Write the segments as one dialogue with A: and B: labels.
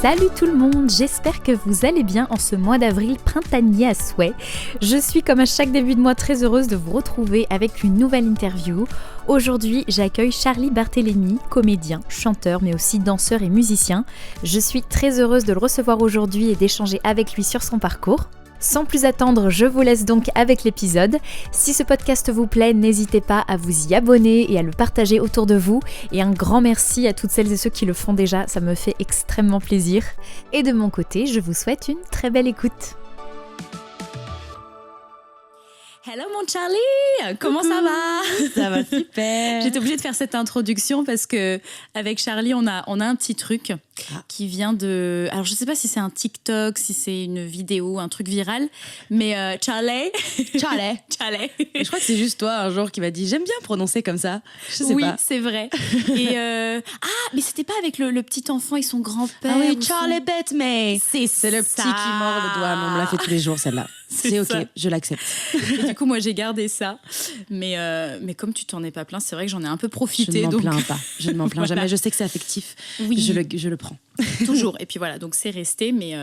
A: Salut tout le monde, j'espère que vous allez bien en ce mois d'avril printanier à souhait. Je suis comme à chaque début de mois très heureuse de vous retrouver avec une nouvelle interview. Aujourd'hui, j'accueille Charlie Barthélémy, comédien, chanteur mais aussi danseur et musicien. Je suis très heureuse de le recevoir aujourd'hui et d'échanger avec lui sur son parcours. Sans plus attendre, je vous laisse donc avec l'épisode. Si ce podcast vous plaît, n'hésitez pas à vous y abonner et à le partager autour de vous. Et un grand merci à toutes celles et ceux qui le font déjà, ça me fait extrêmement plaisir. Et de mon côté, je vous souhaite une très belle écoute. Hello mon Charlie, comment ça va?
B: Ça va super.
A: J'étais obligée de faire cette introduction parce que avec Charlie, on a un petit truc qui vient de... Alors je sais pas si c'est un TikTok, si c'est une vidéo, un truc viral, mais Charlie.
B: Je crois que c'est juste toi un jour qui m'a dit j'aime bien prononcer comme ça. Je sais
A: oui,
B: pas.
A: c'est vrai. Et mais c'était pas avec le petit enfant et son grand-père.
B: Ah oui, Charlie Batman.
A: C'est
B: le petit qui mord le doigt. On me l'a fait tous les jours celle-là. C'est ok, je l'accepte.
A: Et du coup, moi, j'ai gardé ça. Mais comme tu t'en es pas plaint, c'est vrai que j'en ai un peu profité.
B: Je ne m'en plains pas. Je ne m'en plains jamais. Je sais que c'est affectif.
A: Oui.
B: Je le prends.
A: Toujours. Et puis voilà, donc c'est resté. Mais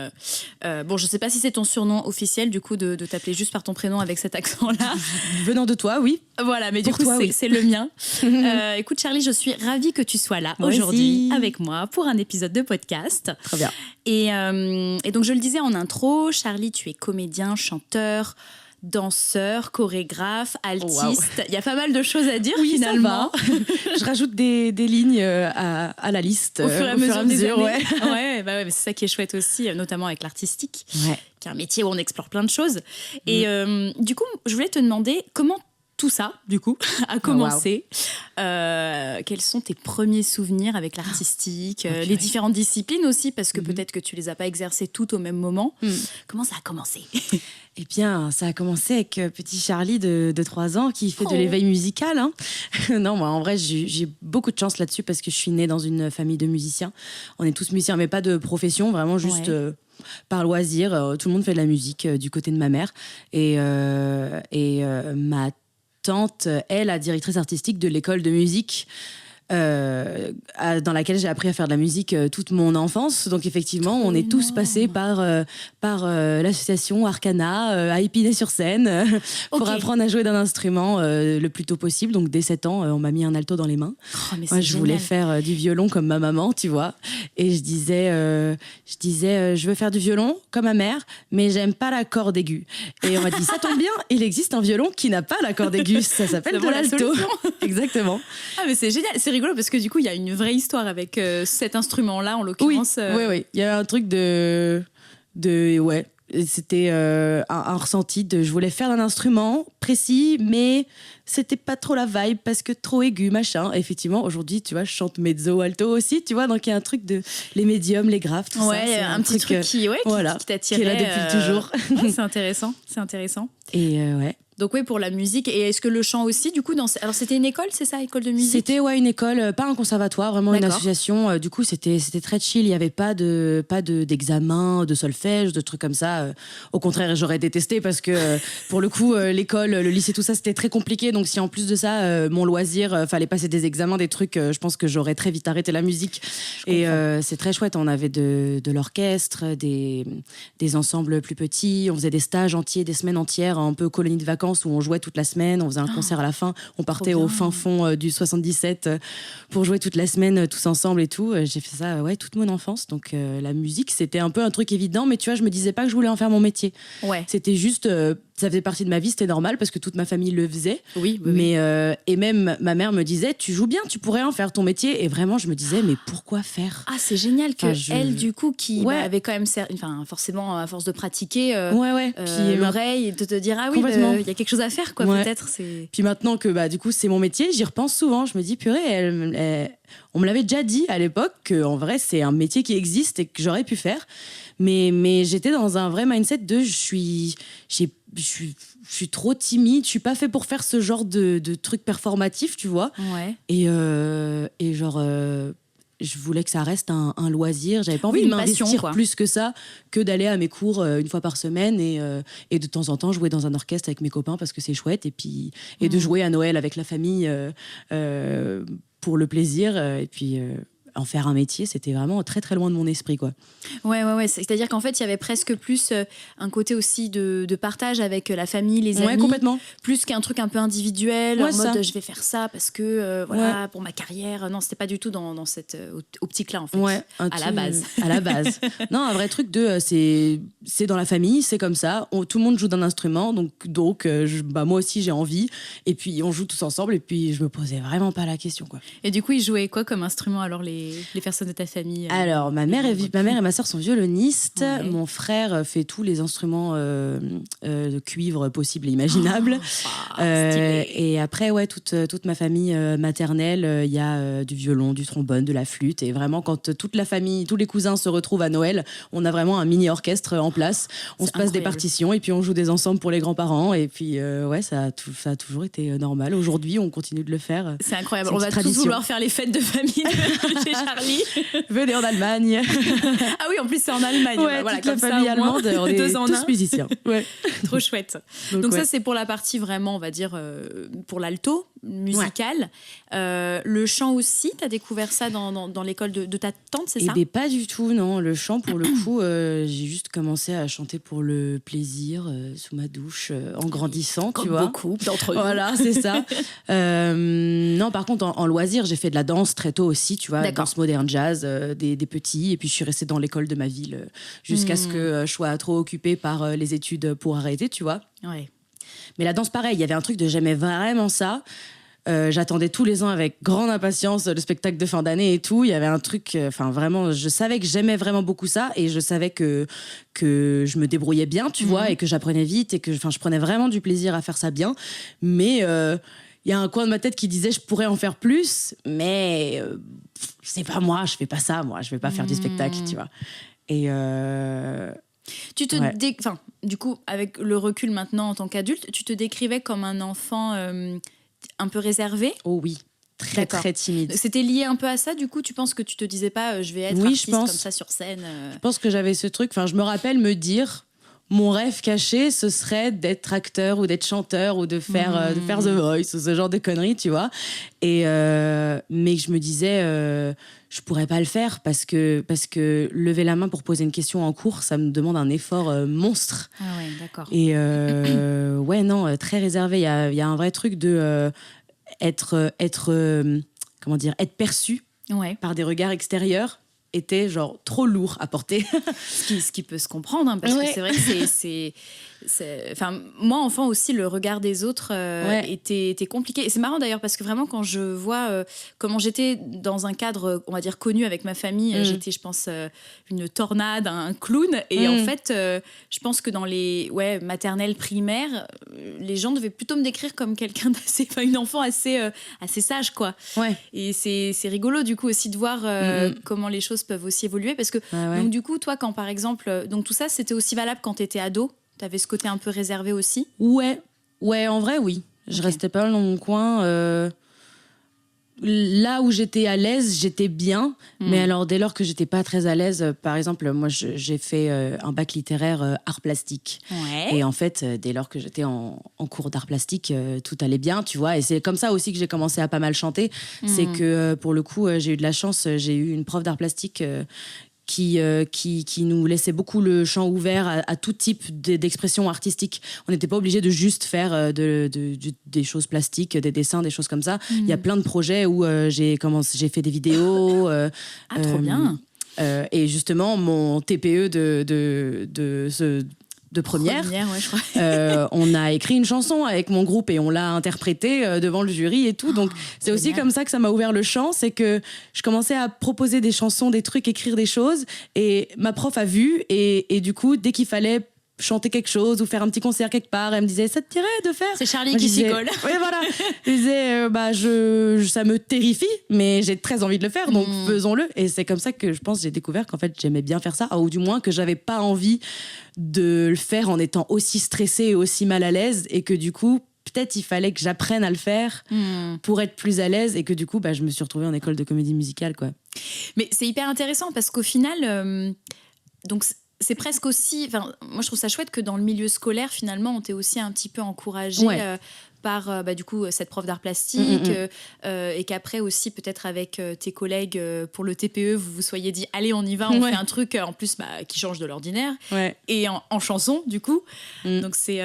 A: bon, je sais pas si c'est ton surnom officiel, du coup, de t'appeler juste par ton prénom avec cet accent-là.
B: Venant de toi, oui.
A: Voilà, mais
B: pour
A: du coup,
B: toi,
A: c'est le mien. Écoute, Charlie, je suis ravie que tu sois là aujourd'hui avec moi pour un épisode de podcast.
B: Très bien.
A: Et donc, je le disais en intro, Charlie, tu es comédien, chanteur, danseur, chorégraphe, altiste. Il y a pas mal de choses à dire finalement.
B: Ça va. Je rajoute des lignes à la liste
A: au fur et à mesure des années.
B: Ouais.
A: Ouais, mais c'est ça qui est chouette aussi, notamment avec l'artistique,
B: ouais.
A: qui est un métier où on explore plein de choses. Et du coup, je voulais te demander comment tout ça, du coup, a commencé. Quels sont tes premiers souvenirs avec l'artistique, les différentes disciplines aussi, parce que peut-être que tu les as pas exercées toutes au même moment. Comment ça a commencé?
B: Eh bien, ça a commencé avec petit Charlie de 3 ans qui fait de l'éveil musical. Hein. Non, moi, en vrai, j'ai beaucoup de chance là-dessus parce que je suis née dans une famille de musiciens. On est tous musiciens, mais pas de profession, vraiment juste... par loisir, tout le monde fait de la musique du côté de ma mère. Et ma tante, elle, la directrice artistique de l'école de musique dans laquelle j'ai appris à faire de la musique toute mon enfance. Donc effectivement, on est tous passés par l'association Arcana à Épinay-sur-Seine pour apprendre à jouer d'un instrument le plus tôt possible. Donc dès 7 ans, on m'a mis un alto dans les mains. Moi, je voulais faire du violon comme ma maman, tu vois. Et je disais, je veux faire du violon comme ma mère, mais j'aime pas la corde aiguë. Et on m'a dit, ça tombe bien, il existe un violon qui n'a pas la corde aiguë. Ça s'appelle de l'alto. Exactement.
A: Ah mais c'est génial, c'est rigolo parce que du coup, il y a une vraie histoire avec cet instrument-là, en l'occurrence.
B: Oui. Il y a un truc c'était un ressenti de je voulais faire un instrument précis, mais c'était pas trop la vibe parce que trop aigu, machin. Et effectivement, aujourd'hui, tu vois, je chante mezzo, alto aussi, tu vois, donc il y a un truc de les médiums, les graves, tout ça.
A: Ouais, un petit truc qui t'attirait.
B: Qui est là depuis toujours.
A: C'est intéressant.
B: Et
A: Donc oui, pour la musique. Et est-ce que le chant aussi, du coup, alors c'était une école, c'est ça, école de musique?
B: C'était une école, pas un conservatoire, vraiment une association. Du coup, c'était très chill. Il y avait pas d'examen, de solfège, de trucs comme ça. Au contraire, j'aurais détesté parce que pour le coup, l'école, le lycée, tout ça, c'était très compliqué. Donc si en plus de ça, mon loisir, fallait passer des examens, des trucs, je pense que j'aurais très vite arrêté la musique. Et c'est très chouette. On avait de l'orchestre, des ensembles plus petits. On faisait des stages entiers, des semaines entières, un peu colonie de vacances où on jouait toute la semaine, on faisait un concert à la fin, on partait au fin fond du 77 pour jouer toute la semaine tous ensemble et tout. J'ai fait ça toute mon enfance, donc la musique c'était un peu un truc évident, mais tu vois, je me disais pas que je voulais en faire mon métier. C'était juste ça faisait partie de ma vie, c'était normal parce que toute ma famille le faisait.
A: Oui.
B: Et même ma mère me disait, tu joues bien, tu pourrais en faire ton métier. Et vraiment, je me disais, mais pourquoi faire?
A: Ah, c'est génial que elle, du coup, qui avait quand même, forcément, à force de pratiquer l'oreille, de te dire, ah oui, il y a quelque chose à faire, quoi, peut-être.
B: Puis maintenant que, du coup, c'est mon métier, j'y repense souvent. Je me dis, purée, on me l'avait déjà dit à l'époque qu'en vrai, c'est un métier qui existe et que j'aurais pu faire. Mais j'étais dans un vrai mindset de je suis trop timide, je suis pas fait pour faire ce genre de trucs performatifs, tu vois. Et genre je voulais que ça reste un loisir, j'avais pas envie de m'investir plus que ça, que d'aller à mes cours une fois par semaine et de temps en temps jouer dans un orchestre avec mes copains parce que c'est chouette, et puis de jouer à Noël avec la famille pour le plaisir, et puis en faire un métier, c'était vraiment très très loin de mon esprit, quoi.
A: Ouais. C'est-à-dire qu'en fait, il y avait presque plus un côté aussi de partage avec la famille, les amis.
B: Ouais, complètement.
A: Plus qu'un truc un peu individuel, en
B: ça.
A: mode je vais faire ça parce que pour ma carrière. Non, c'était pas du tout dans cette optique-là, en fait.
B: Ouais,
A: la base.
B: À la base. Non, un vrai truc c'est dans la famille, c'est comme ça. Tout le monde joue d'un instrument, donc moi aussi j'ai envie. Et puis on joue tous ensemble. Et puis je me posais vraiment pas la question, quoi.
A: Et du coup, ils jouaient quoi comme instrument alors les personnes de ta famille
B: Alors ma mère et ma sœur sont violonistes. Ouais. Mon frère fait tous les instruments de cuivre possibles et imaginables. Et après, toute ma famille maternelle, il y a du violon, du trombone, de la flûte. Et vraiment, quand toute la famille, tous les cousins se retrouvent à Noël, on a vraiment un mini orchestre en place. On se passe des partitions et puis on joue des ensembles pour les grands-parents. Et puis ça a toujours été normal. Aujourd'hui, on continue de le faire.
A: C'est incroyable. On va tous vouloir faire les fêtes de famille chez Charlie.
B: Venez en Allemagne.
A: Ah oui, en plus c'est en Allemagne.
B: Ouais,
A: voilà,
B: toute la famille allemande, on est tous musiciens. Ouais.
A: Trop chouette. Donc ça, c'est pour la partie vraiment, on va dire, pour l'alto musical. Ouais. Le chant aussi, t'as découvert ça dans l'école de ta tante, c'est ça ?
B: Eh bien, pas du tout, non. Le chant, pour le coup, j'ai juste commencé à chanter pour le plaisir, sous ma douche, en grandissant,
A: comme
B: tu vois.
A: Beaucoup d'entre nous.
B: Voilà, c'est ça. Non, par contre, en loisir, j'ai fait de la danse très tôt aussi, tu vois, danse moderne, jazz, des petits. Et puis, je suis restée dans l'école de ma ville jusqu'à ce que je sois trop occupée par les études pour arrêter, tu vois.
A: Ouais.
B: Mais la danse, pareil, il y avait un truc de j'aimais vraiment ça. J'attendais tous les ans avec grande impatience le spectacle de fin d'année et tout. Il y avait un truc, vraiment, je savais que j'aimais vraiment beaucoup ça et je savais que je me débrouillais bien, tu vois, et que j'apprenais vite et que je prenais vraiment du plaisir à faire ça bien. Mais il y a un coin de ma tête qui disait je pourrais en faire plus, mais c'est pas moi, je fais pas ça, moi, je vais pas faire du spectacle, tu vois. Et
A: tu te du coup, avec le recul maintenant en tant qu'adulte, tu te décrivais comme un enfant un peu réservé ?
B: Oh oui, très timide.
A: C'était lié un peu à ça, du coup, tu penses que tu te disais pas je vais être artiste comme ça sur scène
B: Je pense que j'avais ce truc, je me rappelle me dire mon rêve caché, ce serait d'être acteur ou d'être chanteur ou de faire The Voice ou ce genre de conneries, tu vois. Et mais je me disais je pourrais pas le faire parce que lever la main pour poser une question en cours, ça me demande un effort monstre.
A: Ah ouais, d'accord.
B: Et très réservé. Il y a un vrai truc de être perçu par des regards extérieurs était genre trop lourd à porter.
A: Ce qui peut se comprendre, parce que c'est vrai que moi, enfant aussi, le regard des autres était compliqué. Et c'est marrant d'ailleurs, parce que vraiment, quand je vois comment j'étais dans un cadre, on va dire, connu avec ma famille, j'étais, je pense, une tornade, un clown. Et en fait, je pense que dans les maternelles, primaires, les gens devaient plutôt me décrire comme quelqu'un d'assez, une enfant assez sage, quoi. Ouais. Et c'est rigolo, du coup, aussi de voir comment les choses peuvent aussi évoluer. Parce que, donc, du coup, toi, quand par exemple, donc tout ça, c'était aussi valable quand t'étais ado ? T'avais ce côté un peu réservé aussi ?
B: Ouais, en vrai, oui. Je restais pas dans mon coin. Là où j'étais à l'aise, j'étais bien. Mais alors, dès lors que j'étais pas très à l'aise, par exemple, moi, j'ai fait un bac littéraire art plastique. Ouais. Et en fait, dès lors que j'étais en cours d'art plastique, tout allait bien, tu vois. Et c'est comme ça aussi que j'ai commencé à pas mal chanter. C'est que, pour le coup, j'ai eu de la chance. J'ai eu une prof d'art plastique qui nous laissait beaucoup le champ ouvert à tout type d'expression artistique. On n'était pas obligé de juste faire des choses plastiques, des dessins, des choses comme ça. Il y a plein de projets où j'ai fait des vidéos.
A: Trop bien.
B: Et justement, mon TPE de première je crois. On a écrit une chanson avec mon groupe et on l'a interprétée devant le jury et tout. Donc c'est aussi comme ça que ça m'a ouvert le champ, c'est que je commençais à proposer des chansons, des trucs, écrire des choses, et ma prof a vu et du coup, dès qu'il fallait chanter quelque chose ou faire un petit concert quelque part, elle me disait ça te dirait de faire ?
A: C'est Charlie qui s'y colle.
B: Oui, voilà. Je disais ça me terrifie, mais j'ai très envie de le faire, donc faisons-le. Et c'est comme ça que je pense j'ai découvert qu'en fait j'aimais bien faire ça, ou du moins que j'avais pas envie de le faire en étant aussi stressée et aussi mal à l'aise, et que du coup peut-être il fallait que j'apprenne à le faire pour être plus à l'aise, et que du coup je me suis retrouvée en école de comédie musicale, quoi.
A: Mais c'est hyper intéressant parce qu'au final donc c'est presque aussi... Moi, je trouve ça chouette que dans le milieu scolaire, finalement, on t'est aussi un petit peu encouragé par, du coup, cette prof d'art plastique et qu'après aussi, peut-être avec tes collègues pour le TPE, vous vous soyez dit, allez, on y va, on fait un truc en plus qui change de l'ordinaire et en chanson, du coup. Donc, c'est...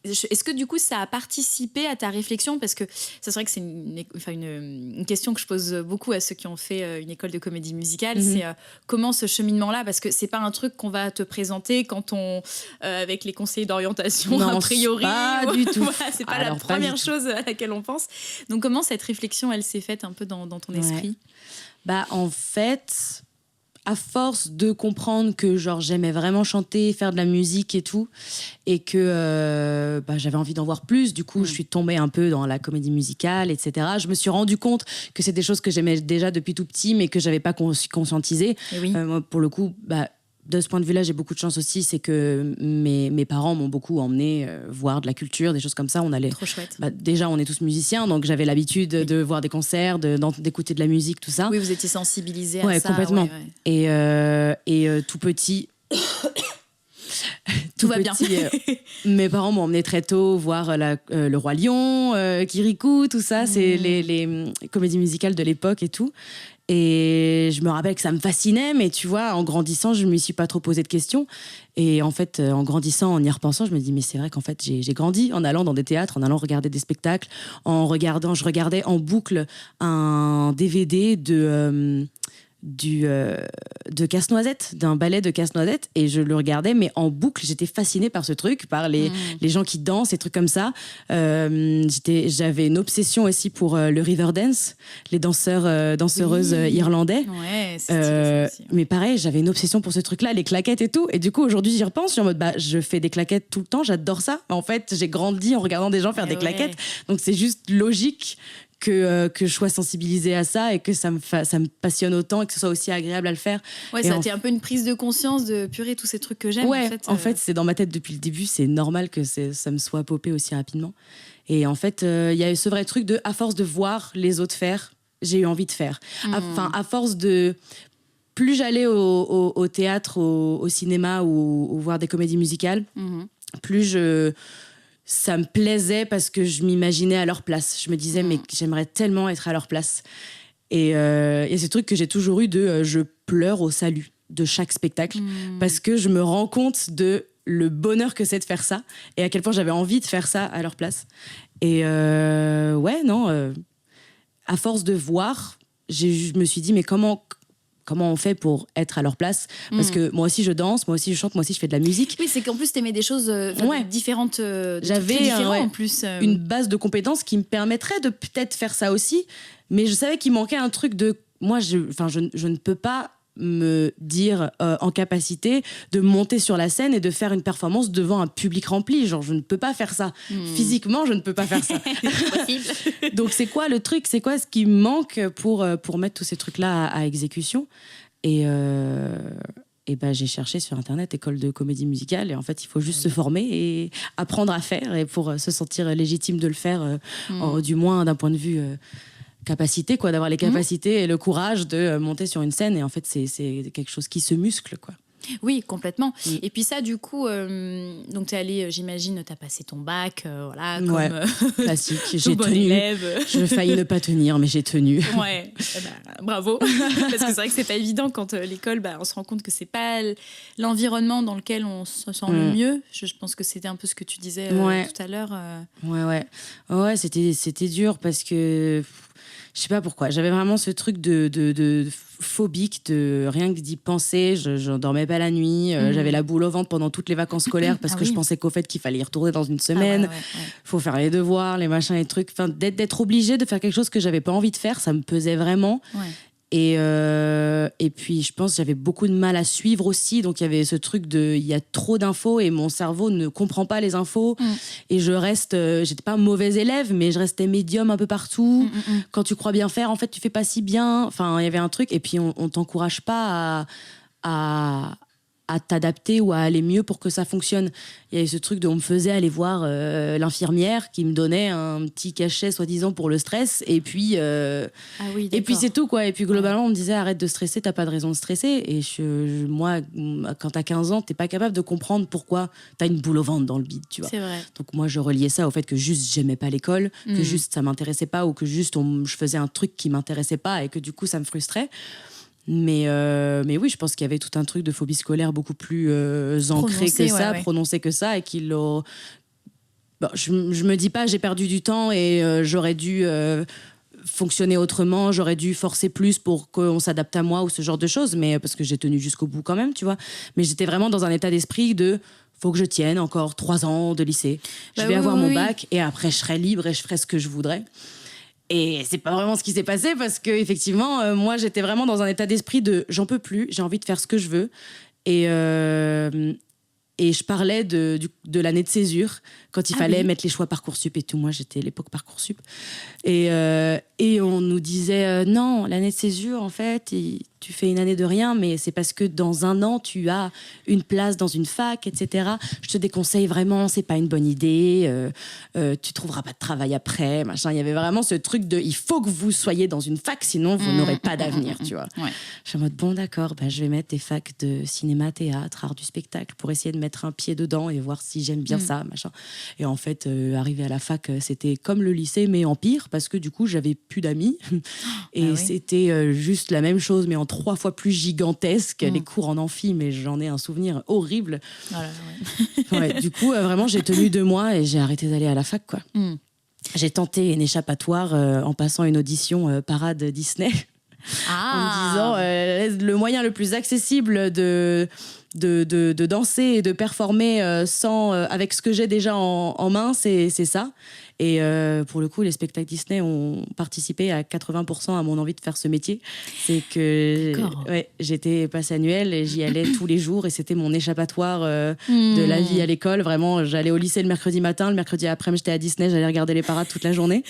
A: Est-ce que du coup ça a participé à ta réflexion, parce que c'est vrai que c'est une question que je pose beaucoup à ceux qui ont fait une école de comédie musicale, c'est comment ce cheminement-là, parce que c'est pas un truc qu'on va te présenter quand on avec les conseillers d'orientation a priori,
B: pas du tout.
A: Voilà, c'est pas la première chose à laquelle on pense. Donc comment cette réflexion elle s'est faite un peu dans ton esprit?
B: En fait, à force de comprendre que genre j'aimais vraiment chanter, faire de la musique et tout, et que j'avais envie d'en voir plus, du coup je suis tombée un peu dans la comédie musicale, etc. Je me suis rendu compte que c'est des choses que j'aimais déjà depuis tout petit, mais que j'avais pas conscientisé. Moi, pour le coup, de ce point de vue-là, j'ai beaucoup de chance aussi, c'est que mes parents m'ont beaucoup emmené voir de la culture, des choses comme ça. On allait.
A: Trop chouette.
B: Déjà, on est tous musiciens, donc j'avais l'habitude de voir des concerts, d'écouter de la musique, tout ça.
A: Oui, vous étiez sensibilisés à ça.
B: Complètement. Et tout petit.
A: Tout va bien.
B: Mes parents m'ont emmené très tôt voir le Roi Lion, Kirikou, tout ça. C'est les comédies musicales de l'époque et tout. Et je me rappelle que ça me fascinait, mais tu vois, en grandissant, je ne me suis pas trop posé de questions. Et en fait, en grandissant, en y repensant, je me dis, mais c'est vrai qu'en fait, j'ai grandi en allant dans des théâtres, en allant regarder des spectacles, je regardais en boucle un DVD de Casse-Noisette, d'un ballet de Casse-Noisette, et je le regardais, mais en boucle. J'étais fascinée par ce truc, par les gens qui dansent, ces trucs comme ça. J'avais une obsession aussi pour le Riverdance, les danseuses irlandais.
A: Ouais, c'est aussi,
B: mais pareil, j'avais une obsession pour ce truc-là, les claquettes et tout. Et du coup, aujourd'hui, j'y repense, je suis en mode, je fais des claquettes tout le temps, j'adore ça. En fait, j'ai grandi en regardant des gens faire des claquettes, donc c'est juste logique que je sois sensibilisée à ça et que ça me passionne autant et que ce soit aussi agréable à le faire.
A: Ouais, ça a été un peu une prise de conscience de purée, tous ces trucs que j'aime.
B: Ouais, en fait, c'est dans ma tête depuis le début, c'est normal que ça me soit popé aussi rapidement. Et en fait, il y a ce vrai truc à force de voir les autres faire, j'ai eu envie de faire. À force de... Plus j'allais au théâtre, au cinéma ou voir des comédies musicales, plus ça me plaisait parce que je m'imaginais à leur place. Je me disais, mais j'aimerais tellement être à leur place. Et ce truc que j'ai toujours eu je pleure au salut de chaque spectacle parce que je me rends compte de le bonheur que c'est de faire ça et à quel point j'avais envie de faire ça à leur place. Et à force de voir, je me suis dit, mais comment on fait pour être à leur place, parce que moi aussi je danse, moi aussi je chante, moi aussi je fais de la musique.
A: Oui, c'est qu'en plus t'aimais des choses différentes.
B: J'avais
A: en plus
B: une base de compétences qui me permettrait de peut-être faire ça aussi, mais je savais qu'il manquait un truc de... Moi, je ne peux pas me dire en capacité de monter sur la scène et de faire une performance devant un public rempli. Genre, je ne peux pas faire ça. Physiquement, je ne peux pas faire ça. Donc, c'est quoi le truc? C'est quoi ce qui me manque pour mettre tous ces trucs-là à exécution? Et j'ai cherché sur Internet école de comédie musicale, et en fait, il faut juste se former et apprendre à faire, et pour se sentir légitime de le faire, du moins d'un point de vue... capacité, quoi, d'avoir les capacités et le courage de monter sur une scène. Et en fait, c'est quelque chose qui se muscle, quoi.
A: Oui, complètement. Et puis ça, du coup, donc t'es allé, j'imagine, t'as passé ton bac, comme
B: classique. J'ai tenu. J'ai failli ne pas tenir, mais j'ai tenu.
A: Ouais, bravo. Parce que c'est vrai que c'est pas évident quand l'école, on se rend compte que c'est pas l'environnement dans lequel on se sent le mieux. Je pense que c'était un peu ce que tu disais tout à l'heure.
B: Ouais, c'était dur parce que... Je sais pas pourquoi. J'avais vraiment ce truc de phobique, de rien que d'y penser. Je dormais pas la nuit. J'avais la boule au ventre pendant toutes les vacances scolaires parce que je pensais qu'au fait qu'il fallait y retourner dans une semaine. Faut faire les devoirs, les machins, les trucs. Enfin, d'être obligée de faire quelque chose que j'avais pas envie de faire, ça me pesait vraiment. Et puis, je pense que j'avais beaucoup de mal à suivre aussi. Donc, il y avait ce truc il y a trop d'infos et mon cerveau ne comprend pas les infos. Et j'étais pas mauvaise élève, mais je restais médium un peu partout. Quand tu crois bien faire, en fait, tu fais pas si bien. Enfin, il y avait un truc. Et puis, on t'encourage pas à à t'adapter ou à aller mieux pour que ça fonctionne. Il y avait ce truc de on me faisait aller voir l'infirmière qui me donnait un petit cachet soi-disant pour le stress et puis et puis c'est tout quoi. Et puis globalement on me disait arrête de stresser, t'as pas de raison de stresser. Et moi quand t'as 15 ans t'es pas capable de comprendre pourquoi t'as une boule au ventre dans le bide, tu vois.
A: C'est vrai.
B: Donc moi je reliais ça au fait que juste j'aimais pas l'école, que juste ça m'intéressait pas ou que juste je faisais un truc qui m'intéressait pas et que du coup ça me frustrait. Mais oui, je pense qu'il y avait tout un truc de phobie scolaire beaucoup plus ancré que ça, prononcé que ça, et je me dis pas j'ai perdu du temps et j'aurais dû fonctionner autrement, j'aurais dû forcer plus pour qu'on s'adapte à moi ou ce genre de choses, mais parce que j'ai tenu jusqu'au bout quand même, tu vois. Mais j'étais vraiment dans un état d'esprit de faut que je tienne encore 3 ans de lycée. Je vais avoir mon bac et après je serai libre et je ferai ce que je voudrais. Et c'est pas vraiment ce qui s'est passé parce que effectivement, moi j'étais vraiment dans un état d'esprit de j'en peux plus, j'ai envie de faire ce que je veux. Et je parlais de l'année de césure quand il fallait mettre les choix Parcoursup et tout. Moi j'étais à l'époque Parcoursup et on nous disait non, l'année de césure en fait tu fais une année de rien, mais c'est parce que dans 1 an tu as une place dans une fac, etc. Je te déconseille vraiment, c'est pas une bonne idée, tu trouveras pas de travail après, machin. Il y avait vraiment ce truc de il faut que vous soyez dans une fac, sinon vous n'aurez pas d'avenir, tu vois. Ouais. Je suis en mode bon d'accord, je vais mettre des facs de cinéma, théâtre, art du spectacle pour essayer de mettre un pied dedans et voir si j'aime bien ça, machin. Et en fait, arrivé à la fac, c'était comme le lycée mais en pire parce que du coup j'avais plus d'amis et c'était juste la même chose mais en 3 fois plus gigantesque, les cours en amphi, mais j'en ai un souvenir horrible. Du coup, vraiment, j'ai tenu 2 mois et j'ai arrêté d'aller à la fac, quoi. J'ai tenté une échappatoire en passant une audition parade Disney, en me disant le moyen le plus accessible de danser et de performer avec ce que j'ai déjà en main, c'est ça. Et pour le coup, les spectacles Disney ont participé à 80% à mon envie de faire ce métier. C'est que j'étais passe annuelle et j'y allais tous les jours et c'était mon échappatoire de la vie à l'école. Vraiment, j'allais au lycée le mercredi matin, le mercredi après-midi, j'étais à Disney, j'allais regarder les parades toute la journée.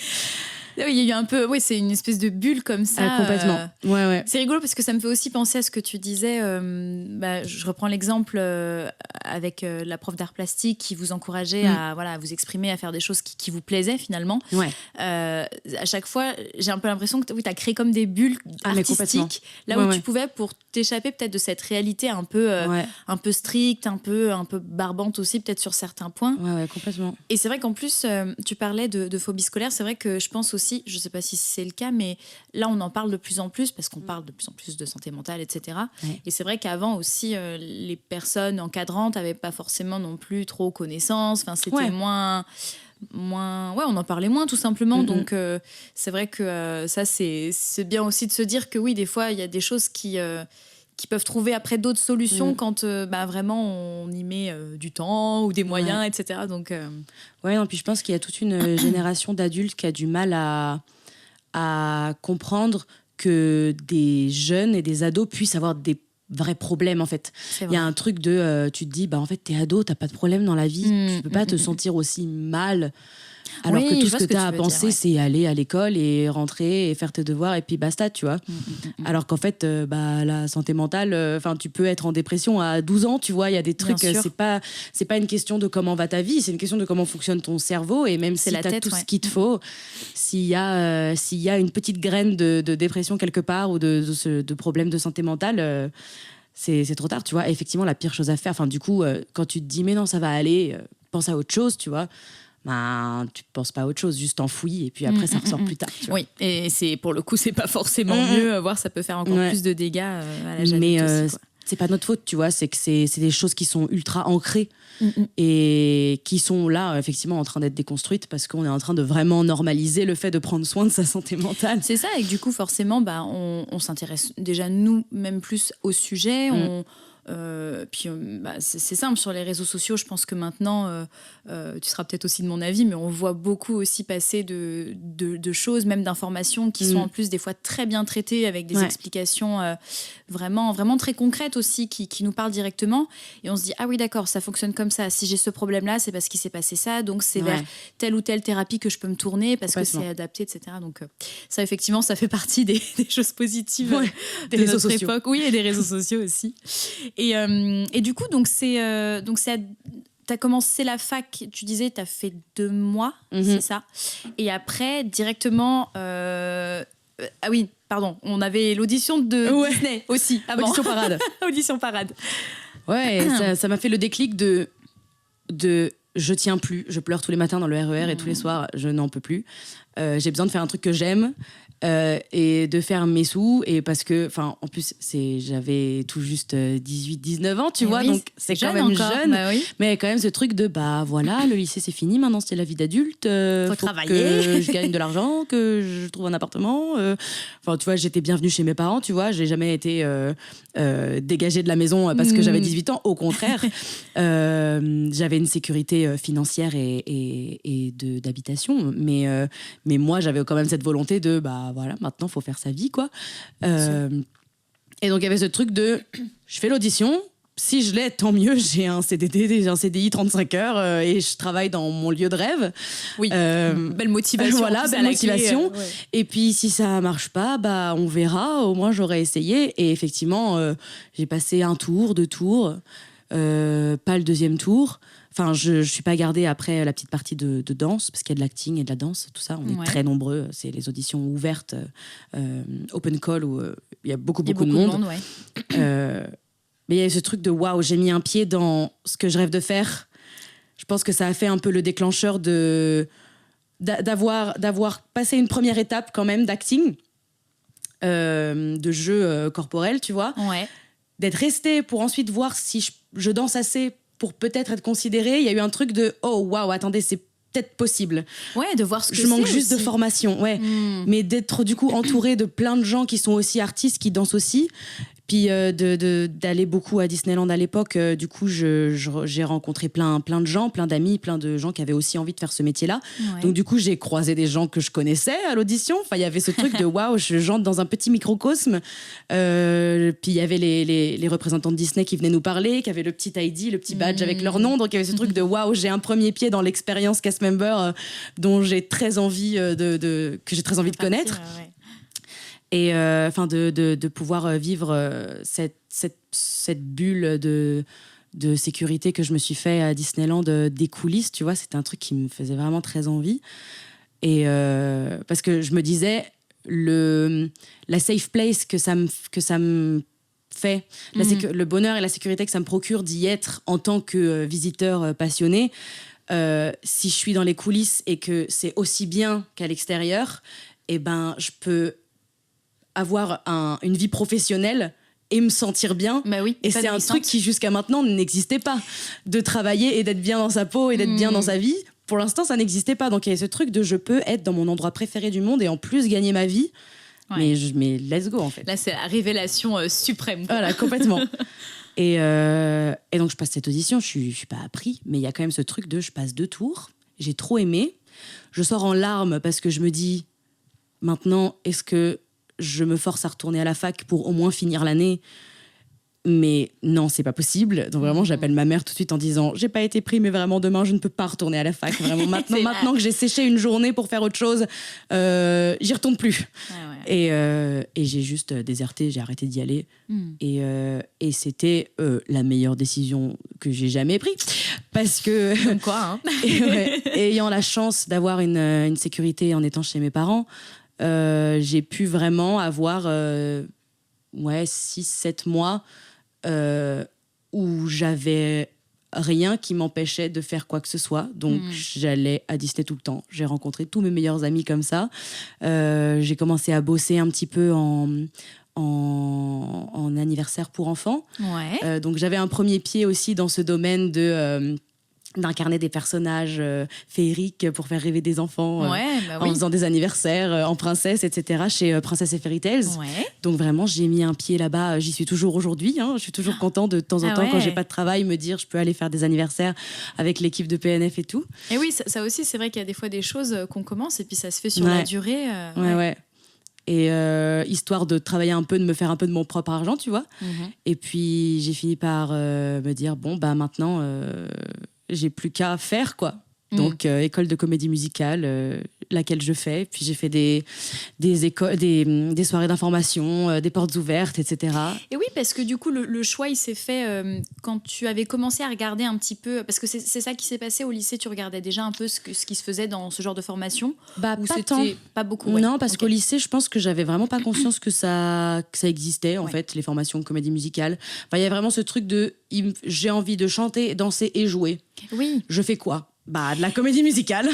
A: Oui, il y a eu un peu, c'est une espèce de bulle comme ça.
B: Complètement.
A: C'est rigolo parce que ça me fait aussi penser à ce que tu disais. Je reprends l'exemple avec la prof d'art plastique qui vous encourageait à vous exprimer, à faire des choses qui vous plaisaient finalement. À chaque fois, j'ai un peu l'impression que tu as créé comme des bulles artistiques là où tu pouvais pour t'échapper peut-être de cette réalité un peu stricte, un peu barbante aussi peut-être sur certains points.
B: Ouais, complètement.
A: Et c'est vrai qu'en plus, tu parlais de phobie scolaire. C'est vrai que je pense aussi, je ne sais pas si c'est le cas, mais là, on en parle de plus en plus parce qu'on parle de plus en plus de santé mentale, etc. Et c'est vrai qu'avant aussi, les personnes encadrantes n'avaient pas forcément non plus trop connaissance. Enfin, c'était moins, on en parlait moins tout simplement. Donc, c'est vrai que ça, c'est bien aussi de se dire que oui, des fois, il y a des choses qui peuvent trouver après d'autres solutions quand vraiment on y met du temps ou des moyens, etc. Donc,
B: puis je pense qu'il y a toute une génération d'adultes qui a du mal à comprendre que des jeunes et des ados puissent avoir des vrais problèmes en fait. Il y a un truc de tu te dis en fait t'es ado, t'as pas de problème dans la vie, tu peux pas te sentir aussi mal. Alors que tout ce que tu as à penser, c'est aller à l'école et rentrer et faire tes devoirs et puis basta, tu vois. Alors qu'en fait, la santé mentale, tu peux être en dépression à 12 ans, tu vois. Il y a des trucs, c'est pas une question de comment va ta vie, c'est une question de comment fonctionne ton cerveau. Et même si tu as tout ce qu'il te faut, s'il y a une petite graine de dépression quelque part ou de problème de santé mentale, c'est trop tard, tu vois. Et effectivement, la pire chose à faire, du coup, quand tu te dis mais non, ça va aller, pense à autre chose, tu vois. Tu penses pas à autre chose, juste t'enfouis et puis après ça ressort plus tard. Tu vois.
A: Oui, et pour le coup, c'est pas forcément mieux, voire ça peut faire encore plus de dégâts à l'âge adulte.
B: Mais
A: aussi,
B: c'est pas notre faute, tu vois, c'est que c'est des choses qui sont ultra ancrées et qui sont là, effectivement, en train d'être déconstruites parce qu'on est en train de vraiment normaliser le fait de prendre soin de sa santé mentale.
A: C'est ça, et du coup, forcément, on s'intéresse déjà nous-mêmes plus au sujet, c'est simple, sur les réseaux sociaux, je pense que maintenant, tu seras peut-être aussi de mon avis, mais on voit beaucoup aussi passer de choses, même d'informations qui sont en plus des fois très bien traitées avec des explications vraiment, vraiment très concrètes aussi qui nous parlent directement, et on se dit ah oui d'accord, ça fonctionne comme ça, si j'ai ce problème-là c'est parce qu'il s'est passé ça, donc c'est vers telle ou telle thérapie que je peux me tourner parce que c'est adapté, etc. Donc ça effectivement ça fait partie des choses positives de notre époque, et des réseaux sociaux aussi. Et du coup, t'as commencé la fac, tu disais, t'as fait 2 mois, c'est ça. Et après, directement... ah oui, pardon, on avait l'audition de Disney aussi. Avant.
B: Audition parade.
A: Audition parade.
B: Ouais, ça m'a fait le déclic de je tiens plus, je pleure tous les matins dans le RER et tous les soirs, je n'en peux plus. J'ai besoin de faire un truc que j'aime et de faire mes sous. Et parce que, en plus, j'avais tout juste 18-19 ans, tu vois, donc c'est quand même
A: encore.
B: jeune.
A: Bah oui.
B: Mais quand même, ce truc de, voilà, le lycée c'est fini, maintenant c'est la vie d'adulte.
A: Faut travailler.
B: Que je gagne de l'argent, que je trouve un appartement. Tu vois, j'étais bienvenue chez mes parents, tu vois, j'ai jamais été dégagée de la maison parce que j'avais 18 ans. Au contraire, j'avais une sécurité financière et d'habitation. Mais moi, j'avais quand même cette volonté de, voilà, maintenant, il faut faire sa vie, quoi. Et donc, il y avait ce truc de, je fais l'audition. Si je l'ai, tant mieux. J'ai un CDD, un CDI 35 heures et je travaille dans mon lieu de rêve.
A: Oui, belle motivation.
B: Voilà, belle motivation. Ouais. Et puis, si ça marche pas, on verra. Au moins, j'aurais essayé. Et effectivement, j'ai passé un tour, 2 tours. Pas le deuxième tour. Enfin, je suis pas gardée après la petite partie de danse, parce qu'il y a de l'acting et de la danse, tout ça. On est très nombreux. C'est les auditions ouvertes, open call, où il y a beaucoup de monde. Mais il y a ce truc de waouh, j'ai mis un pied dans ce que je rêve de faire. Je pense que ça a fait un peu le déclencheur d'avoir passé une première étape quand même d'acting, de jeu corporel, tu vois.
A: Ouais.
B: D'être restée pour ensuite voir si je danse assez pour peut-être être considérée. Il y a eu un truc de oh waouh, attendez, c'est peut-être possible.
A: Ouais, de voir ce que c'est.
B: Je manque juste
A: aussi
B: de formation, ouais. Mais d'être du coup entourée de plein de gens qui sont aussi artistes, qui dansent aussi. Puis d'aller beaucoup à Disneyland à l'époque, du coup, j'ai rencontré plein de gens, plein d'amis, plein de gens qui avaient aussi envie de faire ce métier-là. Ouais. Donc, du coup, j'ai croisé des gens que je connaissais à l'audition. Enfin, il y avait ce truc de waouh, j'entre dans un petit microcosme. Puis, il y avait les représentants de Disney qui venaient nous parler, qui avaient le petit ID, le petit badge avec leur nom. Donc, il y avait ce truc de waouh, j'ai un premier pied dans l'expérience cast member dont j'ai très envie que j'ai très envie de connaître. Ouais. Et de pouvoir vivre cette bulle de sécurité que je me suis fait à Disneyland des coulisses, tu vois, c'était un truc qui me faisait vraiment très envie. Et parce que je me disais, la safe place que ça me fait, le bonheur et la sécurité que ça me procure d'y être en tant que visiteur passionné, si je suis dans les coulisses et que c'est aussi bien qu'à l'extérieur, je peux avoir une vie professionnelle et me sentir bien.
A: Oui,
B: et c'est un truc qui jusqu'à maintenant n'existait pas, de travailler et d'être bien dans sa peau et d'être bien dans sa vie. Pour l'instant, ça n'existait pas. Donc il y a ce truc de je peux être dans mon endroit préféré du monde et en plus gagner ma vie. Ouais. Mais let's go en fait.
A: Là, c'est la révélation suprême, quoi.
B: Voilà, complètement. Et donc je passe cette audition, je suis pas appris, mais il y a quand même ce truc de je passe 2 tours, j'ai trop aimé, je sors en larmes parce que je me dis maintenant, est-ce que je me force à retourner à la fac pour au moins finir l'année? Mais non, c'est pas possible. Donc vraiment, j'appelle ma mère tout de suite en disant j'ai pas été pris, mais vraiment demain je ne peux pas retourner à la fac. Vraiment maintenant que j'ai séché une journée pour faire autre chose, j'y retourne plus. Ouais. Et j'ai juste déserté, j'ai arrêté d'y aller. Et c'était la meilleure décision que j'ai jamais prise, parce que
A: comme quoi, hein.
B: ayant la chance d'avoir une sécurité en étant chez mes parents, j'ai pu vraiment avoir 6-7 mois où j'avais rien qui m'empêchait de faire quoi que ce soit. Donc j'allais à Disney tout le temps. J'ai rencontré tous mes meilleurs amis comme ça. J'ai commencé à bosser un petit peu en anniversaire pour enfants.
A: Ouais.
B: Donc j'avais un premier pied aussi dans ce domaine d'incarner des personnages féeriques pour faire rêver des enfants en faisant des anniversaires en princesse, etc. chez Princess et Fairy Tales.
A: Ouais.
B: Donc vraiment, j'ai mis un pied là-bas. J'y suis toujours aujourd'hui. Je suis toujours contente de temps en temps, quand j'ai pas de travail, me dire je peux aller faire des anniversaires avec l'équipe de PNF et tout.
A: Et oui, ça aussi, c'est vrai qu'il y a des fois des choses qu'on commence et puis ça se fait sur la durée.
B: Ouais. Et histoire de travailler un peu, de me faire un peu de mon propre argent, tu vois. Et puis, j'ai fini par me dire, bon, maintenant... j'ai plus qu'à faire, quoi. Donc, école de comédie musicale, laquelle je fais. Puis j'ai fait des soirées d'information, des portes ouvertes, etc.
A: Et oui, parce que du coup, le choix, il s'est fait quand tu avais commencé à regarder un petit peu... Parce que c'est ça qui s'est passé au lycée, tu regardais déjà un peu ce qui se faisait dans ce genre de formation?
B: Pas tant.
A: Pas beaucoup,
B: Non, parce qu'au lycée, je pense que j'avais vraiment pas conscience que ça existait, en fait, les formations de comédie musicale. Enfin, il y a vraiment ce truc de j'ai envie de chanter, danser et jouer.
A: Oui.
B: Je fais quoi? De la comédie musicale.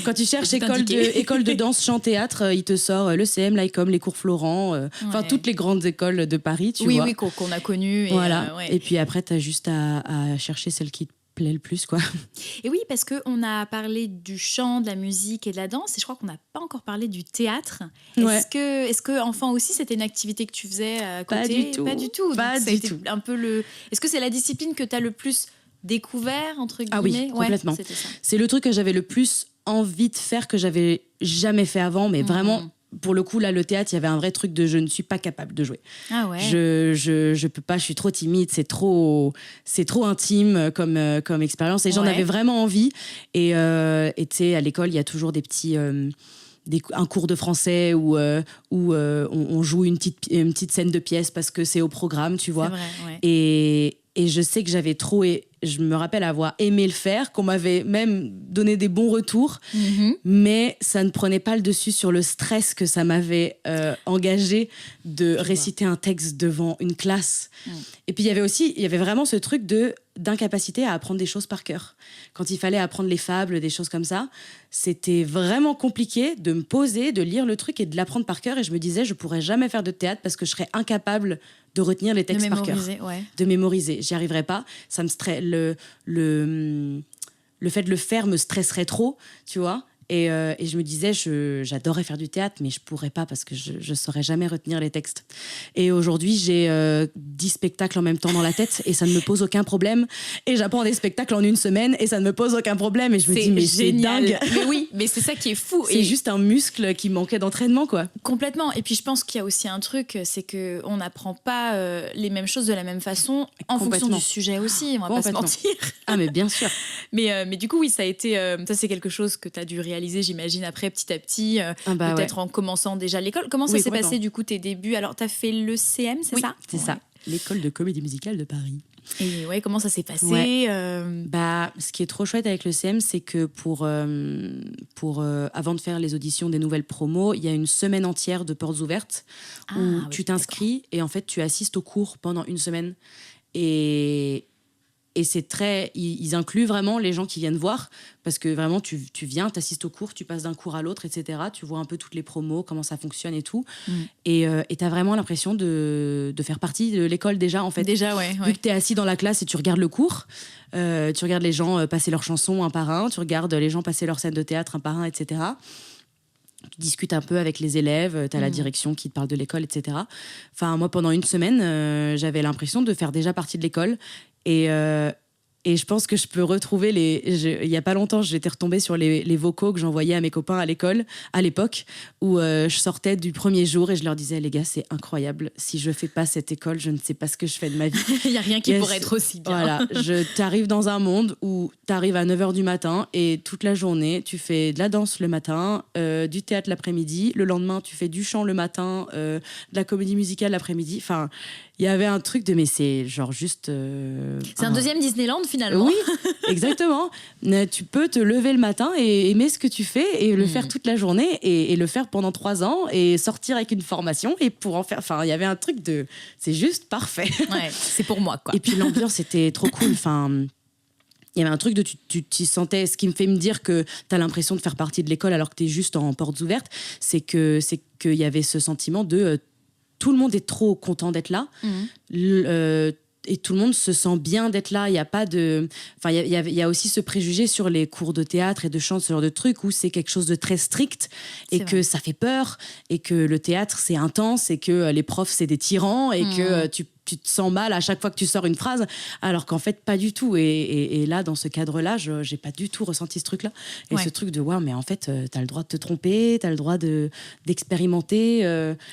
B: Quand tu cherches école de danse, chant, théâtre, il te sort le CM, l'ICOM, les cours Florent, toutes les grandes écoles de Paris, tu vois.
A: Oui, qu'on a connues.
B: Voilà. Et puis après, tu as juste à chercher celle qui te plaît le plus, quoi.
A: Et oui, parce qu'on a parlé du chant, de la musique et de la danse, et je crois qu'on n'a pas encore parlé du théâtre. Est-ce que enfant aussi, c'était une activité que tu faisais à côté?
B: Pas du tout.
A: Pas du tout. Un peu Est-ce que c'est la discipline que tu as le plus découvert, entre guillemets?
B: Ah oui, complètement. C'est le truc que j'avais le plus envie de faire, que j'avais jamais fait avant, mais vraiment... Pour le coup, là, le théâtre, il y avait un vrai truc de je ne suis pas capable de jouer.
A: Ah ouais.
B: Je peux pas, je suis trop timide, c'est trop intime comme expérience. Et j'en avais vraiment envie. Et tu sais, à l'école, il y a toujours des petits... un cours de français où on joue une petite scène de pièce parce que c'est au programme, tu vois.
A: C'est vrai, ouais.
B: Et je sais que j'avais trop... Je me rappelle avoir aimé le faire, qu'on m'avait même donné des bons retours, mais ça ne prenait pas le dessus sur le stress que ça m'avait engagé de réciter un texte devant une classe. Et puis il y avait vraiment ce truc d'incapacité à apprendre des choses par cœur. Quand il fallait apprendre les fables, des choses comme ça, c'était vraiment compliqué de me poser, de lire le truc et de l'apprendre par cœur. Et je me disais, je pourrais jamais faire de théâtre parce que je serais incapable de retenir les textes par cœur. De mémoriser. J'y arriverais pas. Ça me le fait de le faire me stresserait trop, tu vois. Et je me disais, j'adorerais faire du théâtre, mais je pourrais pas parce que je saurais jamais retenir les textes. Et aujourd'hui, j'ai 10 spectacles en même temps dans la tête et ça ne me pose aucun problème. Et j'apprends des spectacles en une semaine et ça ne me pose aucun problème. Et je me dis, mais c'est dingue.
A: Mais oui, mais c'est ça qui est fou.
B: C'est juste un muscle qui manquait d'entraînement, quoi.
A: Complètement. Et puis je pense qu'il y a aussi un truc, c'est qu'on n'apprend pas les mêmes choses de la même façon en fonction du sujet aussi. On va pas se mentir.
B: Ah, mais bien sûr.
A: Mais du coup, oui, ça a été... ça, c'est quelque chose que tu as dû réaliser, j'imagine, après, petit à petit, peut-être en commençant déjà l'école. Comment ça s'est passé, du coup, tes débuts? Alors, tu as fait l'ECM, c'est ça?
B: C'est ça. L'école de comédie musicale de Paris.
A: Et comment ça s'est passé?
B: Ce qui est trop chouette avec l'ECM, c'est que pour avant de faire les auditions des nouvelles promos, il y a une semaine entière de portes ouvertes où tu t'inscris et en fait, tu assistes au cours pendant une semaine. Et c'est ils incluent vraiment les gens qui viennent voir parce que vraiment, tu viens, tu assistes au cours, tu passes d'un cours à l'autre, etc. Tu vois un peu toutes les promos, comment ça fonctionne et tout. Et tu as vraiment l'impression de faire partie de l'école déjà, en fait.
A: Déjà, ouais.
B: Vu que tu es assis dans la classe et tu regardes le cours, tu regardes les gens passer leurs chansons un par un, tu regardes les gens passer leurs scènes de théâtre un par un, etc. Tu discutes un peu avec les élèves, tu as la direction qui te parle de l'école, etc. Enfin, moi, pendant une semaine, j'avais l'impression de faire déjà partie de l'école. Et je pense que je peux retrouver il y a pas longtemps, j'étais retombée sur les vocaux que j'envoyais à mes copains à l'école, à l'époque, où je sortais du premier jour et je leur disais, les gars, c'est incroyable. Si je fais pas cette école, je ne sais pas ce que je fais de ma vie.
A: Il y a rien qui pourrait être aussi bien.
B: Voilà, t'arrives dans un monde où t'arrives à 9h du matin et toute la journée, tu fais de la danse le matin, du théâtre l'après-midi. Le lendemain, tu fais du chant le matin, de la comédie musicale l'après-midi. Enfin, il y avait un truc mais c'est genre juste...
A: c'est un deuxième Disneyland, finalement.
B: Oui, exactement. Tu peux te lever le matin et aimer ce que tu fais et le faire toute la journée et le faire pendant 3 ans et sortir avec une formation et pour en faire... Enfin, il y avait un truc c'est juste parfait.
A: Ouais, c'est pour moi, quoi.
B: Et puis l'ambiance était trop cool. Enfin... Il y avait un truc de tu t'y sentais. Ce qui me fait me dire que tu as l'impression de faire partie de l'école alors que tu es juste en portes ouvertes, c'est qu'il y avait ce sentiment de... tout le monde est trop content d'être là. Et tout le monde se sent bien d'être là. Il y a pas de... Enfin, il y a aussi ce préjugé sur les cours de théâtre et de chant, ce genre de trucs, où c'est quelque chose de très strict et que ça fait peur et que le théâtre, c'est intense et que les profs, c'est des tyrans et que tu te sens mal à chaque fois que tu sors une phrase, alors qu'en fait, pas du tout. Et là, dans ce cadre-là, j'ai pas du tout ressenti ce truc-là. Et ce truc de, mais en fait, t'as le droit de te tromper, t'as le droit d'expérimenter.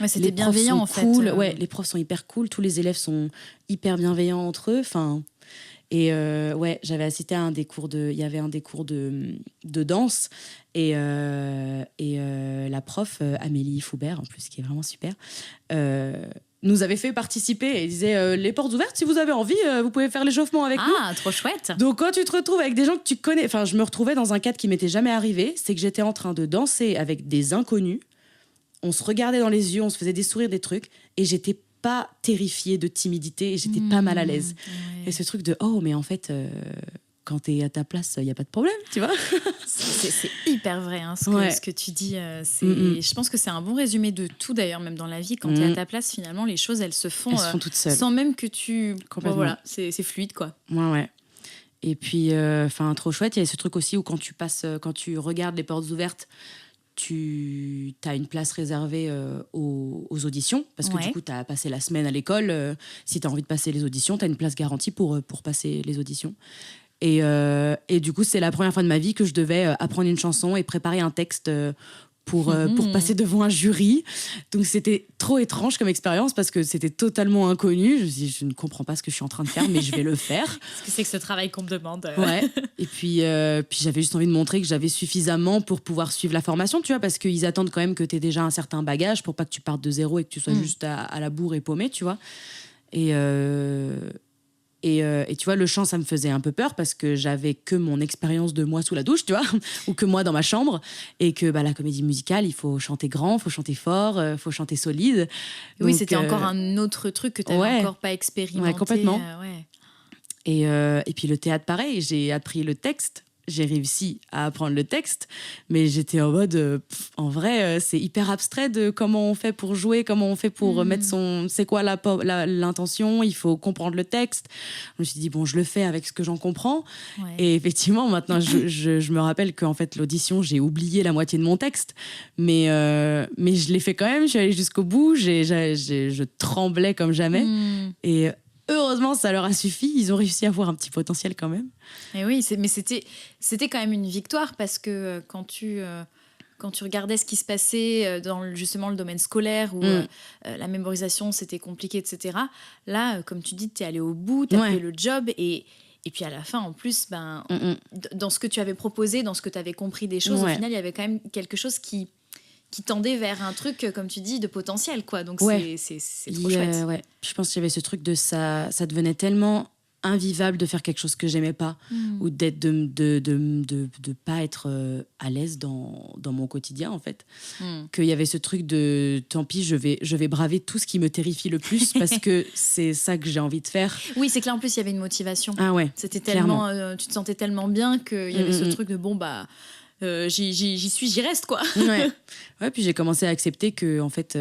A: C'était bienveillant, en fait.
B: Cool. Ouais, les profs sont hyper cool, tous les élèves sont hyper bienveillants entre eux. Enfin, Et ouais, j'avais assisté à il y avait un des cours de danse et la prof, Amélie Foubert, en plus, qui est vraiment super, nous avait fait participer et disait les portes ouvertes, si vous avez envie, vous pouvez faire l'échauffement avec nous.
A: Ah, trop chouette.
B: Donc quand tu te retrouves avec des gens que tu connais, enfin je me retrouvais dans un cadre qui m'était jamais arrivé, c'est que j'étais en train de danser avec des inconnus, on se regardait dans les yeux, on se faisait des sourires, des trucs, et j'étais pas terrifiée de timidité et j'étais pas mal à l'aise.
A: Ouais.
B: Et ce truc de mais en fait quand t'es à ta place, il y a pas de problème, tu vois.
A: C'est hyper vrai ce que tu dis. Je pense que c'est un bon résumé de tout d'ailleurs, même dans la vie. Quand tu es à ta place, finalement, les choses, elles se font
B: toutes seules.
A: sans même que tu...
B: Complètement.
A: Voilà, c'est fluide, quoi.
B: Ouais. Et puis, trop chouette, il y a ce truc aussi où quand tu regardes les portes ouvertes, tu as une place réservée aux auditions, parce que du coup, tu as passé la semaine à l'école. Si tu as envie de passer les auditions, tu as une place garantie pour passer les auditions. Et du coup, c'est la première fois de ma vie que je devais apprendre une chanson et préparer un texte pour passer devant un jury. Donc, c'était trop étrange comme expérience parce que c'était totalement inconnu. Je me suis dit, je ne comprends pas ce que je suis en train de faire, mais je vais le faire.
A: Qu'est-ce que c'est que ce travail qu'on me demande
B: Ouais. Et puis j'avais juste envie de montrer que j'avais suffisamment pour pouvoir suivre la formation, tu vois, parce qu'ils attendent quand même que tu aies déjà un certain bagage pour pas que tu partes de zéro et que tu sois juste à la bourre et paumé, tu vois. Et tu vois, le chant, ça me faisait un peu peur parce que j'avais que mon expérience de moi sous la douche, tu vois, ou que moi dans ma chambre. Et que la comédie musicale, il faut chanter grand, il faut chanter fort, il faut chanter solide.
A: Oui, donc, c'était encore un autre truc que tu n'avais encore pas expérimenté.
B: Ouais, complètement. Et puis le théâtre, pareil, j'ai appris le texte. J'ai réussi à apprendre le texte, mais j'étais en mode, en vrai, c'est hyper abstrait de comment on fait pour jouer, comment on fait pour mettre c'est quoi l'intention, il faut comprendre le texte. Je me suis dit, bon, je le fais avec ce que j'en comprends. Ouais. Et effectivement, maintenant, je me rappelle qu'en fait, l'audition, j'ai oublié la moitié de mon texte, mais je l'ai fait quand même, je suis allée jusqu'au bout, je tremblais comme jamais. Et heureusement, ça leur a suffi. Ils ont réussi à avoir un petit potentiel quand même.
A: Et oui, mais c'était quand même une victoire parce que quand tu regardais ce qui se passait dans justement le domaine scolaire où la mémorisation, c'était compliqué, etc. Là, comme tu dis, tu es allé au bout, tu as fait le job et puis à la fin, en plus, dans ce que tu avais proposé, dans ce que tu avais compris des choses, au final, il y avait quand même quelque chose qui tendait vers un truc, comme tu dis, de potentiel, quoi. Donc, c'est trop chouette.
B: Ouais. Je pense qu'il y avait ce truc de ça devenait tellement invivable de faire quelque chose que j'aimais pas ou d'être de pas être à l'aise dans mon quotidien, en fait. Qu'il y avait ce truc de tant pis, je vais braver tout ce qui me terrifie le plus parce que c'est ça que j'ai envie de faire.
A: Oui, c'est que là, en plus, il y avait une motivation.
B: Ah ouais,
A: c'était tellement tu te sentais tellement bien qu'il y avait ce truc de j'y reste, quoi.
B: Ouais, puis j'ai commencé à accepter que en fait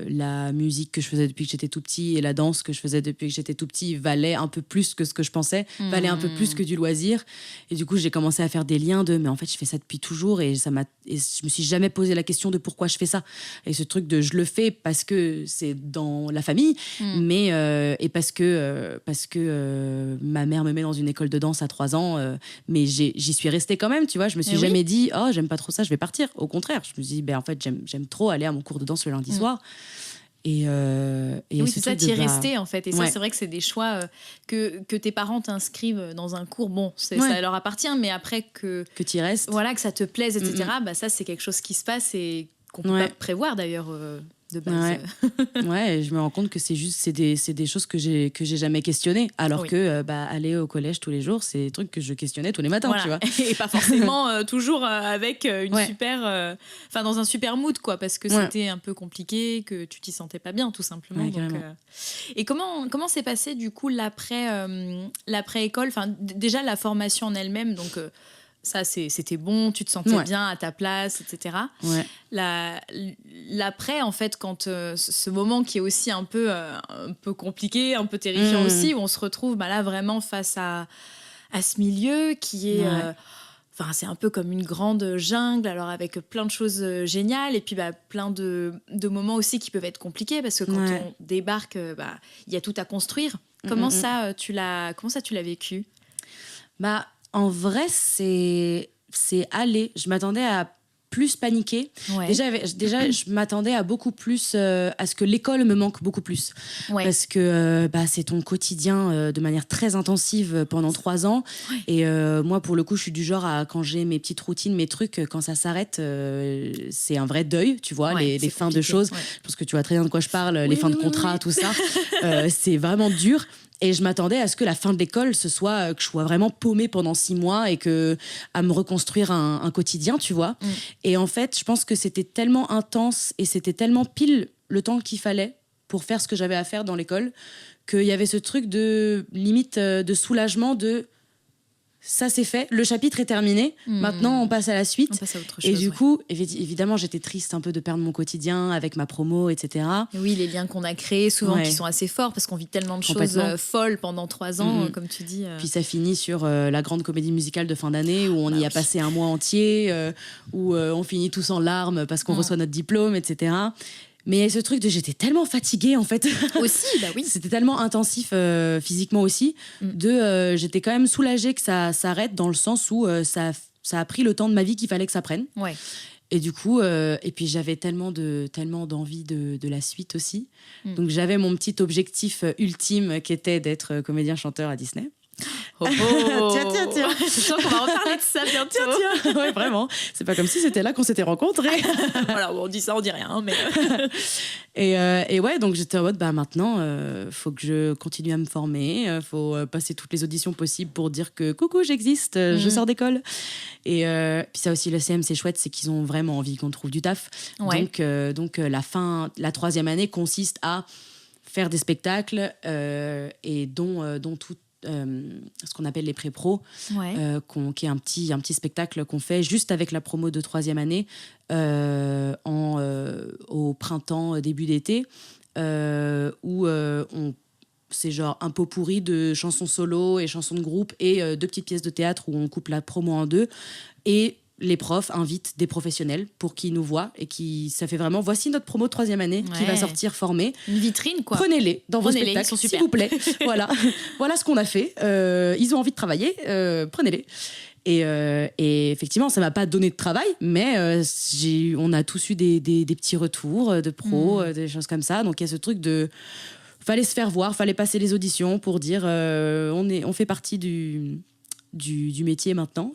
B: la musique que je faisais depuis que j'étais tout petit et la danse que je faisais depuis que j'étais tout petit valait un peu plus que ce que je pensais, valait un peu plus que du loisir. Et du coup, j'ai commencé à faire des liens mais en fait, je fais ça depuis toujours et je me suis jamais posé la question de pourquoi je fais ça. Et ce truc de je le fais parce que c'est dans la famille, mais et parce que ma mère me met dans une école de danse à 3 ans, mais j'y suis restée quand même, tu vois. Je me suis jamais dit j'aime pas trop ça, je vais partir. Au contraire, je me suis dit en fait j'aime trop aller à mon cours de danse le lundi soir. Et
A: oui, c'est ça, t'y es resté en fait. Et ça, c'est vrai que c'est des choix que tes parents t'inscrivent dans un cours. Bon, ça leur appartient, mais après que
B: t'y restes.
A: Voilà, que ça te plaise, etc. Ça, c'est quelque chose qui se passe et qu'on peut pas prévoir d'ailleurs de base.
B: Ouais, je me rends compte que c'est des choses que j'ai jamais questionnées. Alors que aller au collège tous les jours, c'est des trucs que je questionnais tous les matins, tu vois.
A: Et pas forcément toujours avec une super... dans un super mood, quoi, parce que c'était un peu compliqué, que tu t'y sentais pas bien, tout simplement.
B: Ouais,
A: donc, Et comment s'est passé, du coup, l'après-école, déjà, la formation en elle-même, donc... ça, c'était bon, tu te sentais bien à ta place, etc.
B: Ouais.
A: L'après, en fait, quand ce moment qui est aussi un peu compliqué, un peu terrifiant aussi, où on se retrouve là vraiment face à ce milieu qui est... c'est un peu comme une grande jungle, alors avec plein de choses géniales et puis plein de moments aussi qui peuvent être compliqués parce que quand on débarque, il y a tout à construire. Comment ça, tu l'as vécu ?
B: En vrai, c'est allé. Je m'attendais à plus paniquée.
A: Ouais.
B: Déjà, je m'attendais à beaucoup plus, à ce que l'école me manque beaucoup plus.
A: Ouais.
B: Parce que c'est ton quotidien de manière très intensive pendant 3 ans.
A: Ouais.
B: Et moi, pour le coup, je suis du genre à, quand j'ai mes petites routines, mes trucs, quand ça s'arrête, c'est un vrai deuil, tu vois,
A: Ouais,
B: les fins de choses.
A: Ouais.
B: Parce que tu vois très bien de quoi je parle, les fins de contrat, tout ça. C'est vraiment dur. Et je m'attendais à ce que la fin de l'école, ce soit que je sois vraiment paumée pendant 6 mois et à me reconstruire un quotidien, tu vois. Et en fait, je pense que c'était tellement intense et c'était tellement pile le temps qu'il fallait pour faire ce que j'avais à faire dans l'école qu'il y avait ce truc de limite de soulagement de ça c'est fait, le chapitre est terminé, maintenant on passe à la suite.
A: On passe à autre chose.
B: Et du coup, évidemment, j'étais triste un peu de perdre mon quotidien avec ma promo, etc.
A: Et oui, les liens qu'on a créés, souvent
B: Ouais.
A: qui sont assez forts, parce qu'on vit tellement de choses
B: Complètement.
A: folles pendant 3 ans, comme tu dis.
B: Puis ça finit sur la grande comédie musicale de fin d'année où on y a passé un mois entier, où on finit tous en larmes parce qu'on reçoit notre diplôme, etc. Mais ce truc de j'étais tellement fatiguée en fait.
A: Aussi, bah oui.
B: C'était tellement intensif physiquement aussi. J'étais quand même soulagée que ça s'arrête dans le sens où ça a pris le temps de ma vie qu'il fallait que ça prenne.
A: Ouais.
B: Et du coup, et puis j'avais tellement d'envie de la suite aussi. Donc j'avais mon petit objectif ultime qui était d'être comédien-chanteur à Disney.
A: Oh,
B: Tiens.
A: Je sens qu'on va reparler de ça bientôt.
B: Tiens. Ouais, vraiment. C'est pas comme si c'était là qu'on s'était rencontrés.
A: Voilà, on dit ça, on dit rien, mais...
B: Et ouais, donc j'étais en mode, maintenant, faut que je continue à me former, faut passer toutes les auditions possibles pour dire que coucou, j'existe, je sors d'école. Et puis ça aussi, le CM, c'est chouette, c'est qu'ils ont vraiment envie qu'on trouve du taf.
A: Ouais.
B: Donc la 3e année consiste à faire des spectacles et dont tout ce qu'on appelle les pré-pros,
A: Ouais.
B: qui est un petit spectacle qu'on fait juste avec la promo de 3e année au printemps, début d'été, où c'est genre un pot pourri de chansons solo et chansons de groupe et 2 petites pièces de théâtre où on coupe la promo en 2 et les profs invitent des professionnels pour qu'ils nous voient et ça fait vraiment voici notre promo de 3e année qui va sortir formée.
A: Une vitrine, quoi.
B: Prenez-les dans vos
A: Prenez-les,
B: spectacles,
A: ils sont super.
B: s'il vous plaît. Voilà ce qu'on a fait. Ils ont envie de travailler, prenez-les. Et effectivement, ça m'a pas donné de travail, mais on a tous eu des petits retours de pros, des choses comme ça. Donc il y a ce truc de fallait se faire voir, fallait passer les auditions pour dire on fait partie du métier maintenant.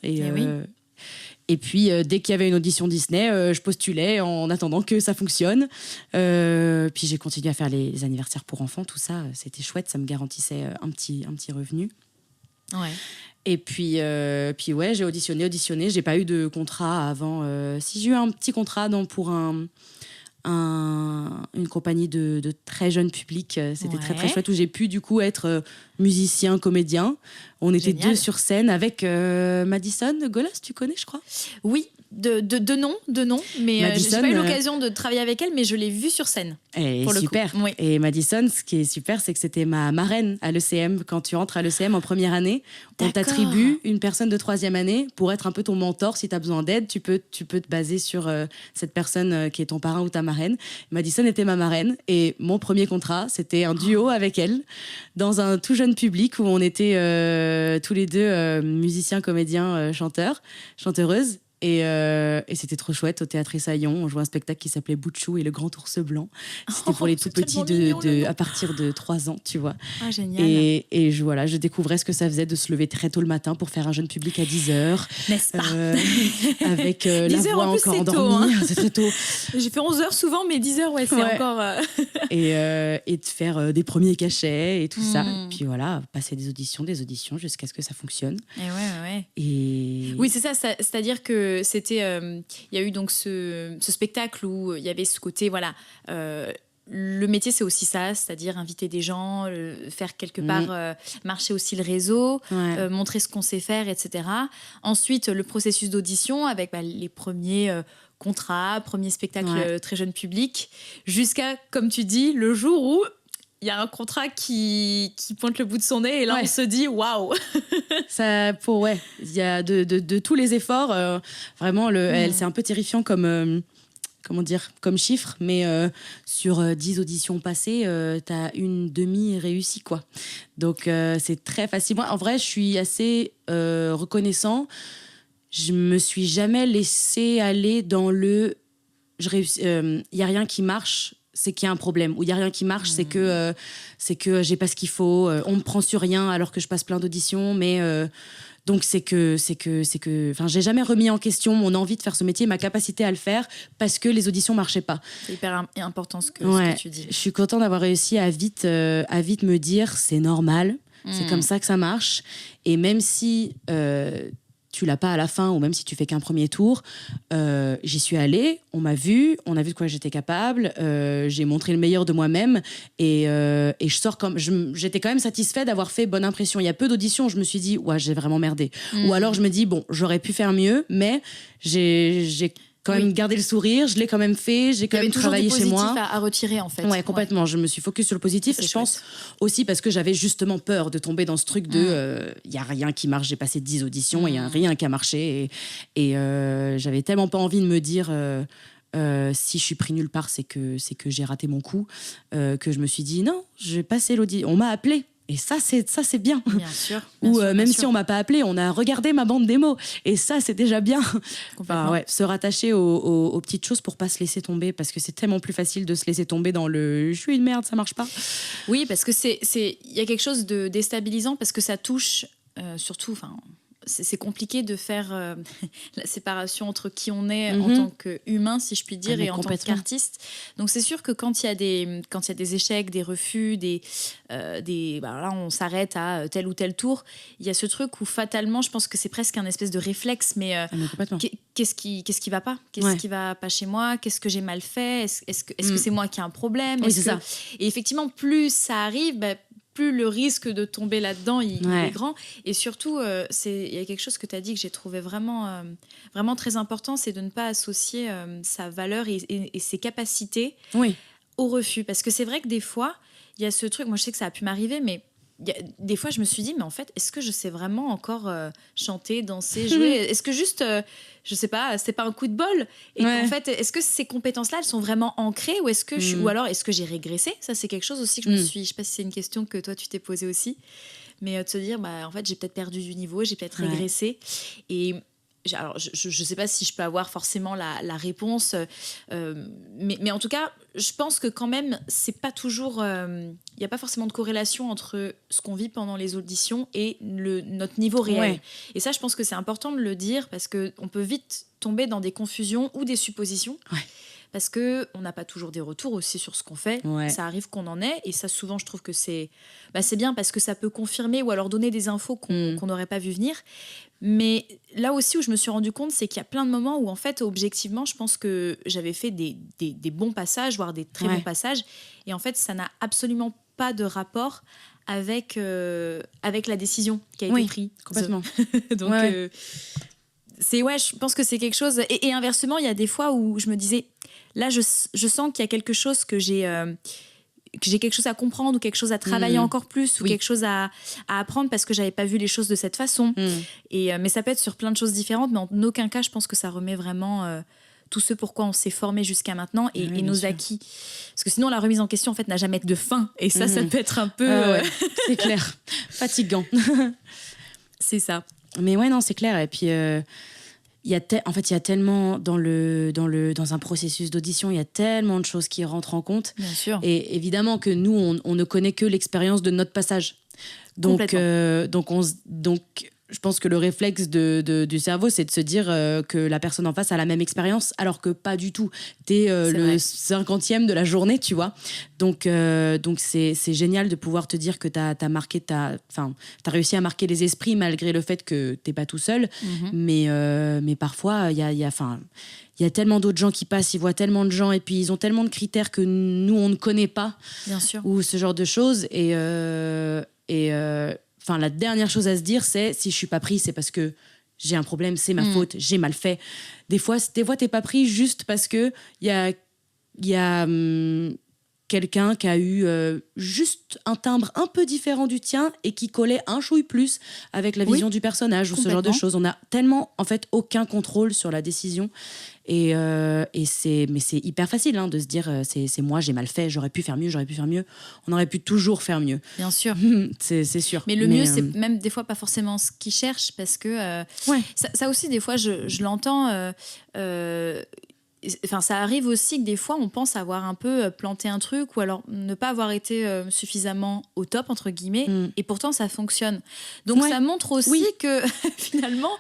B: Et puis, dès qu'il y avait une audition Disney, je postulais en attendant que ça fonctionne. Puis j'ai continué à faire les anniversaires pour enfants, tout ça, c'était chouette, ça me garantissait un petit revenu.
A: Ouais.
B: Et puis ouais, j'ai auditionné. J'ai pas eu de contrat avant. Si j'ai eu un petit contrat pour une compagnie de très jeune public, c'était très très chouette, où j'ai pu du coup être musicien, comédien. On était
A: Génial.
B: 2 sur scène avec Madison Golas, tu connais, je crois.
A: Oui, de nom, mais
B: Madison,
A: j'ai pas eu l'occasion de travailler avec elle, mais je l'ai vue sur scène.
B: Elle est
A: pour le
B: super.
A: coup. Oui.
B: Et Madison, ce qui est super, c'est que c'était ma marraine à l'ECM. Quand tu entres à l'ECM en première année, on
A: D'accord.
B: t'attribue une personne de 3e année pour être un peu ton mentor. Si tu as besoin d'aide, tu peux te baser sur cette personne qui est ton parrain ou ta marraine. Madison était ma marraine et mon premier contrat, c'était un duo avec elle dans un tout jeune public où on était tous les deux musiciens, comédiens, chanteurs, chanteuses. Et c'était trop chouette au Théâtre Essaillon. On jouait un spectacle qui s'appelait Boutchou et le grand ours blanc. C'était pour les tout
A: c'est
B: petits
A: tellement mignon,
B: à partir de 3 ans, tu vois.
A: Ah, génial.
B: Et je découvrais ce que ça faisait de se lever très tôt le matin pour faire un jeune public à 10h.
A: N'est-ce pas
B: Avec la
A: 10 heures,
B: voix
A: en plus,
B: encore
A: c'est tôt,
B: endormie.
A: hein.
B: C'est très tôt.
A: J'ai fait 11 heures souvent, mais 10 heures, ouais, c'est
B: Ouais.
A: encore...
B: Et de faire des premiers cachets et tout ça. Et puis voilà, passer des auditions jusqu'à ce que ça fonctionne.
A: Et ouais.
B: Et...
A: Oui, c'est ça, c'est-à-dire que c'était... Il y a eu donc ce spectacle où il y avait ce côté, voilà... le métier, c'est aussi ça, c'est-à-dire inviter des gens, faire quelque part marcher aussi le réseau, montrer ce qu'on sait faire, etc. Ensuite, le processus d'audition avec les premiers contrats, premiers spectacles très jeune public, jusqu'à, comme tu dis, le jour où il y a un contrat qui pointe le bout de son nez et là, on se dit « waouh !»
B: Il y a de tous les efforts, vraiment, c'est un peu terrifiant comme... comme chiffre, mais sur 10 auditions passées, t'as une demi réussie, quoi. Donc, c'est très facile. Moi, en vrai, je suis assez reconnaissant. je me suis jamais laissée aller dans le y a rien qui marche, c'est qu'il y a un problème, ou il y a rien qui marche, c'est que j'ai pas ce qu'il faut, on me prend sur rien alors que je passe plein d'auditions, mais donc c'est que enfin, j'ai jamais remis en question mon envie de faire ce métier, ma capacité à le faire, parce que les auditions marchaient pas.
A: C'est hyper important ce que tu dis.
B: Je suis contente d'avoir réussi à vite me dire c'est normal, c'est comme ça que ça marche, et même si tu l'as pas à la fin, ou même si tu fais qu'un premier tour, j'y suis allée, on m'a vu, on a vu de quoi j'étais capable, j'ai montré le meilleur de moi-même, et je sors j'étais quand même satisfaite d'avoir fait bonne impression. Il y a peu d'auditions où je me suis dit ouais, j'ai vraiment merdé, ou alors je me dis bon, j'aurais pu faire mieux, mais j'ai quand même gardé le sourire, je l'ai quand même fait, j'ai quand même travaillé chez moi.
A: Il y avait toujours du positif à retirer, en fait.
B: Ouais, complètement. Je me suis focus sur le positif. Je pense aussi parce que j'avais justement peur de tomber dans ce truc de y a rien qui marche. J'ai passé 10 auditions et il y a rien qui a marché. Et j'avais tellement pas envie de me dire si je suis pris nulle part, c'est que j'ai raté mon coup, que je me suis dit non, je vais passer l'audition. On m'a appelé. Et ça, c'est bien.
A: Bien sûr.
B: Ou même si on m'a pas appelé, on a regardé ma bande démo. Et ça, c'est déjà bien. Enfin, ouais, se rattacher aux petites choses pour pas se laisser tomber, parce que c'est tellement plus facile de se laisser tomber dans le « je suis une merde, ça marche pas ».
A: Oui, parce que il y a quelque chose de déstabilisant, parce que ça touche surtout... Enfin, c'est compliqué de faire la séparation entre qui on est en tant qu'humain, si je puis dire, et en tant qu'artiste. Donc c'est sûr que quand il y a des échecs, des refus, là on s'arrête à tel ou tel tour, il y a ce truc où fatalement, je pense que c'est presque un espèce de réflexe, mais qu'est-ce qui va pas, qu'est-ce qui va pas chez moi, qu'est-ce que j'ai mal fait, est-ce que c'est moi qui ai un problème,
B: oui, c'est ça.
A: Et effectivement, plus ça arrive, plus le risque de tomber là-dedans il est grand. Et surtout, il y a quelque chose que tu as dit que j'ai trouvé vraiment, vraiment très important, c'est de ne pas associer sa valeur et ses capacités au refus. Parce que c'est vrai que des fois, il y a ce truc, moi je sais que ça a pu m'arriver, mais des fois je me suis dit, mais en fait, est-ce que je sais vraiment encore chanter, danser, jouer? Est-ce que juste, je sais pas, c'est pas un coup de bol? Et en fait, est-ce que ces compétences-là, elles sont vraiment ancrées, ou est-ce que ou alors est-ce que j'ai régressé? Ça, c'est quelque chose aussi que je me suis, je sais pas si c'est une question que toi tu t'es posée aussi, mais de se dire, en fait, j'ai peut-être perdu du niveau, j'ai peut-être régressé. Et alors, je ne sais pas si je peux avoir forcément la réponse, mais en tout cas, je pense que quand même, c'est pas toujours... Il n'y a pas forcément de corrélation entre ce qu'on vit pendant les auditions et notre niveau réel. Ouais. Et ça, je pense que c'est important de le dire, parce qu'on peut vite tomber dans des confusions ou des suppositions. Ouais. Parce qu'on n'a pas toujours des retours aussi sur ce qu'on fait. Ouais. Ça arrive qu'on en ait. Et ça, souvent, je trouve que c'est bien, parce que ça peut confirmer ou alors donner des infos qu'on n'aurait pas vu venir. Mais là aussi où je me suis rendu compte, c'est qu'il y a plein de moments où, en fait, objectivement, je pense que j'avais fait des bons passages, voire des très bons passages. Et en fait, ça n'a absolument pas de rapport avec la décision qui a été prise.
B: Complètement.
A: Donc... je pense que c'est quelque chose... Et inversement, il y a des fois où je me disais, là, je sens qu'il y a quelque chose que j'ai quelque chose à comprendre, ou quelque chose à travailler encore plus, ou quelque chose à apprendre, parce que j'avais pas vu les choses de cette façon. Mais ça peut être sur plein de choses différentes, mais en aucun cas, je pense que ça remet vraiment tout ce pourquoi on s'est formé jusqu'à maintenant et nos acquis. Parce que sinon, la remise en question, en fait, n'a jamais de fin. Et ça peut être un peu...
B: c'est clair. Fatigant.
A: C'est ça.
B: Mais ouais, non, c'est clair. Et puis, il y a tellement dans un processus d'audition, il y a tellement de choses qui rentrent en compte.
A: Bien sûr.
B: Et évidemment que nous, on ne connaît que l'expérience de notre passage. Donc, je pense que le réflexe du cerveau, c'est de se dire que la personne en face a la même expérience, alors que pas du tout. T'es le 50e de la journée, tu vois. Donc c'est génial de pouvoir te dire que t'as réussi à marquer les esprits, malgré le fait que t'es pas tout seul. Mais parfois, il y a tellement d'autres gens qui passent, ils voient tellement de gens, et puis ils ont tellement de critères que nous, on ne connaît pas.
A: Bien sûr.
B: Ou ce genre de choses. La dernière chose à se dire, c'est si je suis pas pris, c'est parce que j'ai un problème, c'est ma faute, j'ai mal fait. Des fois, t'es pas pris juste parce que il y a quelqu'un qui a eu juste un timbre un peu différent du tien et qui collait un chouille plus avec la vision du personnage ou ce genre de choses. On n'a tellement, en fait, aucun contrôle sur la décision. Mais c'est hyper facile de se dire c'est moi, j'ai mal fait, j'aurais pu faire mieux. On aurait pu toujours faire mieux.
A: Bien sûr.
B: c'est sûr.
A: Mais le mieux, c'est même des fois pas forcément ce qu'ils cherchent, parce que ça aussi, des fois, je l'entends. Enfin, ça arrive aussi que des fois on pense avoir un peu planté un truc, ou alors ne pas avoir été suffisamment au top entre guillemets, et pourtant ça fonctionne. Donc ça montre aussi que finalement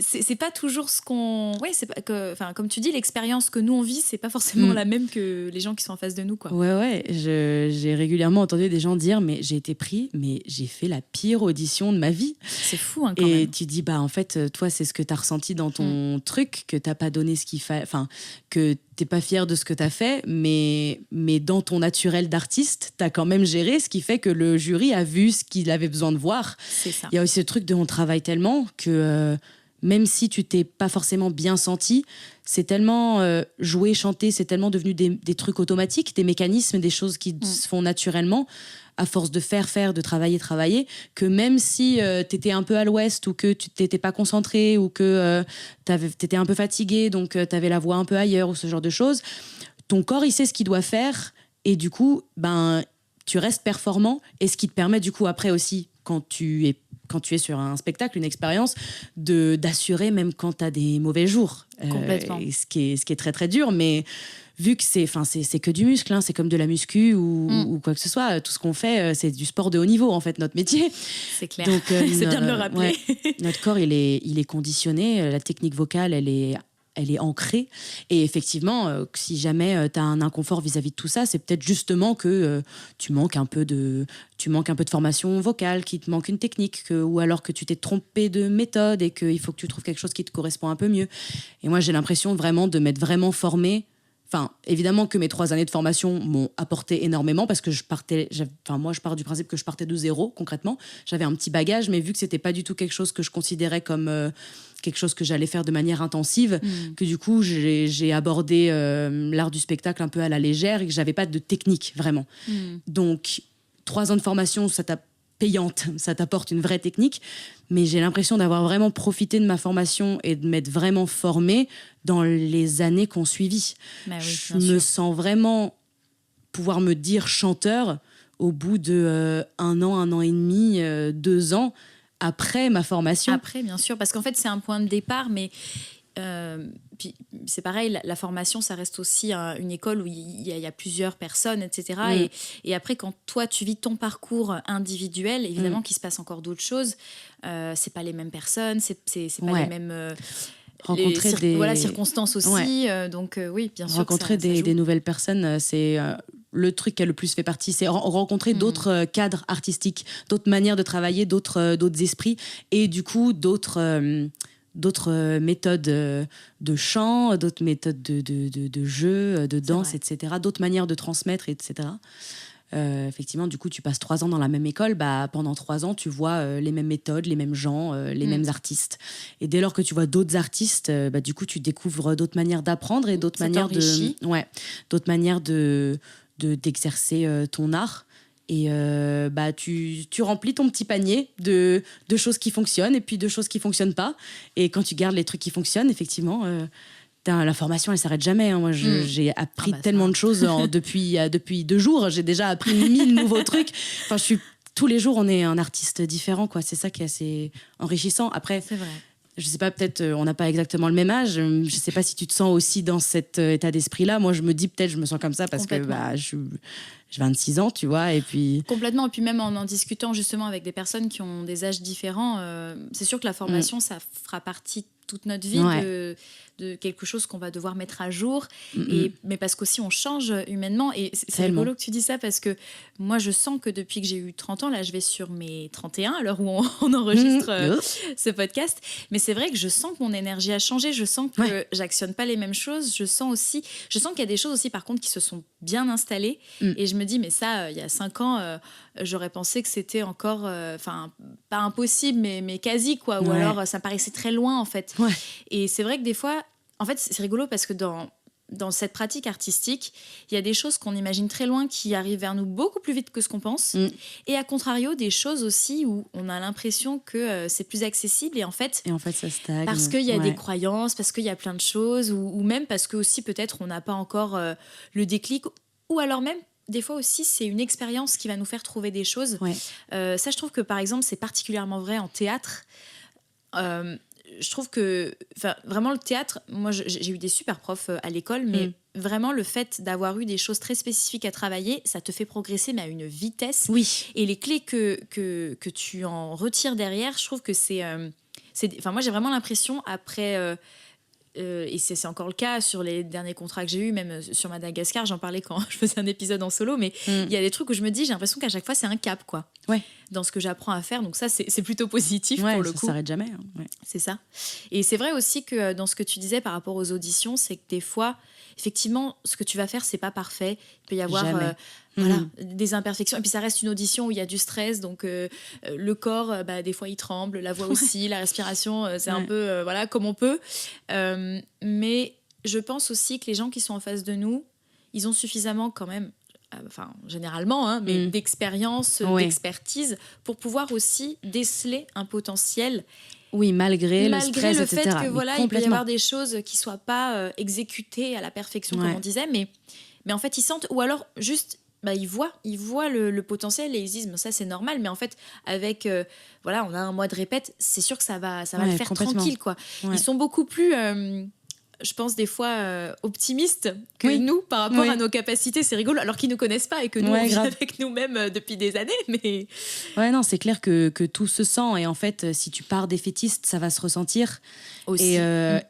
A: c'est pas toujours ce qu'on c'est pas que, enfin, comme tu dis, l'expérience que nous on vit, c'est pas forcément la même que les gens qui sont en face de nous, quoi.
B: J'ai régulièrement entendu des gens dire mais j'ai été pris, mais j'ai fait la pire audition de ma vie.
A: C'est fou quand
B: et
A: même.
B: Tu dis en fait toi c'est ce que t'as ressenti dans ton truc, que t'as pas donné ce qu'il fallait, enfin que t'es pas fier de ce que t'as fait, mais dans ton naturel d'artiste, t'as quand même géré, ce qui fait que le jury a vu ce qu'il avait besoin de voir.
A: C'est ça.
B: Il y a aussi ce truc de on travaille tellement que même si tu t'es pas forcément bien senti, c'est tellement jouer, chanter, c'est tellement devenu des trucs automatiques, des mécanismes, des choses qui se font naturellement, à force de faire, de travailler, que même si t'étais un peu à l'ouest, ou que tu t'étais pas concentré, ou que t'étais un peu fatigué, donc t'avais la voix un peu ailleurs, ou ce genre de choses, ton corps, il sait ce qu'il doit faire, et du coup, tu restes performant, et ce qui te permet du coup après aussi, quand tu es sur un spectacle, une expérience, d'assurer même quand t'as des mauvais jours.
A: Complètement.
B: Ce qui est très très dur, mais vu que c'est que du muscle, c'est comme de la muscu ou quoi que ce soit, tout ce qu'on fait, c'est du sport de haut niveau, en fait, notre métier.
A: C'est clair. Donc, c'est bien de le rappeler.
B: Notre corps, il est conditionné, la technique vocale, elle est ancrée. Et effectivement, si jamais tu as un inconfort vis-à-vis de tout ça, c'est peut-être justement que tu manques un peu de formation vocale, qu'il te manque une technique, ou alors que tu t'es trompé de méthode et qu'il faut que tu trouves quelque chose qui te correspond un peu mieux. Et moi, j'ai l'impression vraiment de m'être vraiment formée. Enfin, évidemment que mes 3 années de formation m'ont apporté énormément, parce que moi, je pars du principe que je partais de zéro, concrètement. J'avais un petit bagage, mais vu que c'était pas du tout quelque chose que je considérais comme quelque chose que j'allais faire de manière intensive, que du coup, j'ai abordé l'art du spectacle un peu à la légère, et que j'avais pas de technique, vraiment. Donc, 3 ans de formation, payante, ça t'apporte une vraie technique, mais j'ai l'impression d'avoir vraiment profité de ma formation et de m'être vraiment formée dans les années qu'on suivit. Je me sens vraiment pouvoir me dire chanteur au bout de 1 an, 1 an et demi, 2 ans après ma formation.
A: Après, bien sûr, parce qu'en fait, c'est un point de départ, mais puis c'est pareil, la formation, ça reste aussi une école où il y a plusieurs personnes, etc. Et après, quand toi, tu vis ton parcours individuel, évidemment qu'il se passe encore d'autres choses. C'est pas les mêmes personnes, c'est pas les mêmes...
B: rencontrer
A: circonstances aussi. Donc oui, bien sûr.
B: Rencontrer des nouvelles personnes, c'est... le truc qui a le plus fait partie, c'est rencontrer d'autres cadres artistiques, d'autres manières de travailler, d'autres esprits, et du coup d'autres méthodes de chant, d'autres méthodes de jeu, de danse, etc., d'autres manières de transmettre, etc. Effectivement, du coup, tu passes 3 ans dans la même école, pendant 3 ans, tu vois les mêmes méthodes, les mêmes gens, les mêmes artistes. Et dès lors que tu vois d'autres artistes, du coup, tu découvres d'autres manières d'apprendre, et d'autres manières d'exercer ton art. Et tu remplis ton petit panier de choses qui fonctionnent, et puis de choses qui fonctionnent pas. Et quand tu gardes les trucs qui fonctionnent, effectivement, la formation, elle s'arrête jamais. Moi, j'ai appris tellement de choses depuis 2 jours. J'ai déjà appris 1000 nouveaux trucs. Enfin, tous les jours, on est un artiste différent, quoi. C'est ça qui est assez enrichissant. Après,
A: c'est vrai.
B: Je sais pas, peut-être on n'a pas exactement le même âge. Je sais pas si tu te sens aussi dans cet état d'esprit-là. Moi, je me dis peut-être, je me sens comme ça parce que j'ai 26 ans, tu vois, et puis...
A: Complètement, et puis même en discutant justement avec des personnes qui ont des âges différents, c'est sûr que la formation, ça fera partie toute notre vie de quelque chose qu'on va devoir mettre à jour, mais parce qu'aussi on change humainement, et c'est rigolo que tu dis ça, parce que moi je sens que depuis que j'ai eu 30 ans, là je vais sur mes 31 à l'heure où on enregistre ce podcast, mais c'est vrai que je sens que mon énergie a changé, je sens que j'actionne pas les mêmes choses, je sens qu'il y a des choses aussi par contre qui se sont bien installées, et je me dis mais ça, il y a 5 ans, j'aurais pensé que c'était encore, pas impossible, mais quasi, quoi, ou alors ça paraissait très loin en fait. Et c'est vrai que des fois, en fait, c'est rigolo parce que dans cette pratique artistique, il y a des choses qu'on imagine très loin qui arrivent vers nous beaucoup plus vite que ce qu'on pense. Et à contrario, des choses aussi où on a l'impression que c'est plus accessible. Et en fait,
B: ça stagne.
A: Parce qu'il y a des croyances, parce qu'il y a plein de choses, ou même parce que aussi peut-être on n'a pas encore le déclic. Ou alors même, des fois aussi, c'est une expérience qui va nous faire trouver des choses. Ça, je trouve que par exemple, c'est particulièrement vrai en théâtre. Je trouve que vraiment le théâtre, moi j'ai eu des super profs à l'école, mais vraiment le fait d'avoir eu des choses très spécifiques à travailler, ça te fait progresser mais à une vitesse. Et les clés que tu en retires derrière, je trouve que moi j'ai vraiment l'impression après et c'est encore le cas sur les derniers contrats que j'ai eus, même sur Madagascar, j'en parlais quand je faisais un épisode en solo, mais il y a des trucs où je me dis, j'ai l'impression qu'à chaque fois c'est un cap, quoi. Dans ce que j'apprends à faire, donc ça c'est plutôt positif pour le coup.
B: Ça s'arrête jamais.
A: C'est ça. Et c'est vrai aussi que dans ce que tu disais par rapport aux auditions, c'est que des fois, effectivement, ce que tu vas faire, c'est pas parfait. Il peut y avoir des imperfections. Et puis ça reste une audition où il y a du stress, donc le corps, des fois il tremble, la voix aussi, la respiration, c'est un peu comme on peut. Mais je pense aussi que les gens qui sont en face de nous, ils ont suffisamment quand même, généralement, mais d'expérience, d'expertise, pour pouvoir aussi déceler un potentiel.
B: Oui, malgré le stress,
A: le
B: etc.
A: fait que il peut y avoir des choses qui soient pas exécutées à la perfection, comme on disait, mais en fait ils sentent, ou alors juste ils voient le potentiel et ils se disent ça c'est normal, mais en fait avec on a un mois de répète, c'est sûr que ça va le faire tranquille, quoi. Ils sont beaucoup plus je pense des fois optimistes que nous par rapport à nos capacités. C'est rigolo, alors qu'ils ne nous connaissent pas et que nous on vit avec nous-mêmes depuis des années. Mais
B: non, c'est clair que tout se sent, et en fait si tu pars défaitiste, ça va se ressentir aussi.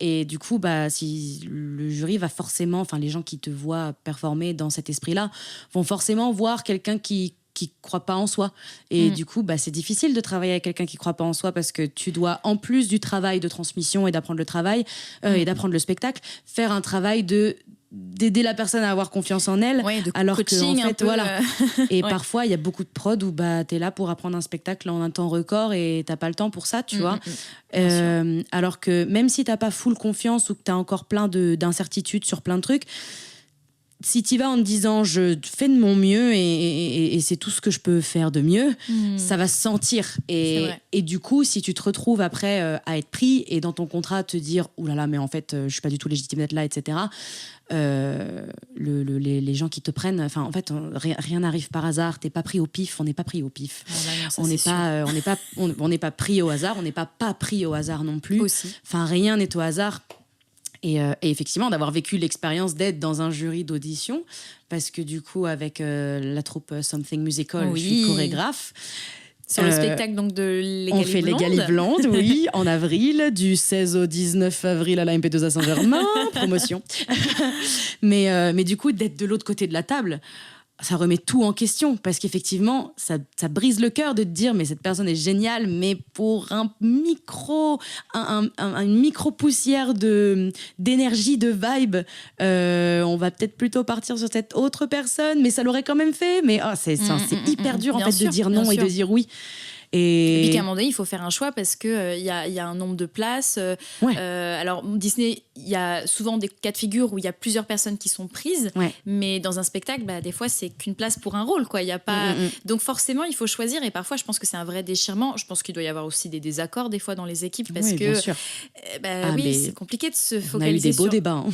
B: Et du coup si le jury va forcément, les gens qui te voient performer dans cet esprit-là vont forcément voir quelqu'un qui croit pas en soi, et du coup c'est difficile de travailler avec quelqu'un qui croit pas en soi, parce que tu dois, en plus du travail de transmission et d'apprendre le travail et d'apprendre le spectacle, faire un travail d'aider la personne à avoir confiance en elle, alors
A: coaching,
B: que en fait et parfois il y a beaucoup de prod où t'es là pour apprendre un spectacle en un temps record et t'as pas le temps pour ça, tu vois. Alors que même si t'as pas full confiance ou que t'as encore plein d'incertitudes sur plein de trucs, si tu vas en te disant je fais de mon mieux et c'est tout ce que je peux faire de mieux, ça va se sentir. Et du coup, si tu te retrouves après à être pris et dans ton contrat te dire « Ouh là là, mais en fait, je suis pas du tout légitime d'être là, etc. » les gens qui te prennent, en fait, rien n'arrive par hasard. T'es pas pris au pif, on n'est pas pris au pif. On n'est pas pris au hasard, on n'est pas pris au hasard non plus. Rien n'est au hasard. Et effectivement, d'avoir vécu l'expérience d'être dans un jury d'audition, parce que du coup, avec la troupe Something Musical, je suis chorégraphe.
A: Sur le spectacle donc de Les Galies Blondes.
B: On fait Les Galies Blondes, en avril, du 16 au 19 avril à la MP2 à Saint-Germain, promotion. mais du coup, d'être de l'autre côté de la table, ça remet tout en question, parce qu'effectivement, ça brise le cœur de te dire mais cette personne est géniale, mais pour une micro poussière d'énergie, de vibe, on va peut-être plutôt partir sur cette autre personne, mais ça l'aurait quand même fait. Mais c'est hyper dur en fait de dire non et de dire oui.
A: Et puis qu'à un moment donné, il faut faire un choix, parce qu'il y a un nombre de places. Alors, Disney, il y a souvent des cas de figure où il y a plusieurs personnes qui sont prises, mais dans un spectacle, des fois, c'est qu'une place pour un rôle, quoi. Il y a pas... Donc forcément, il faut choisir, et parfois, je pense que c'est un vrai déchirement. Je pense qu'il doit y avoir aussi des désaccords, des fois, dans les équipes, parce que c'est compliqué de se focaliser
B: sur... On a eu des beaux débats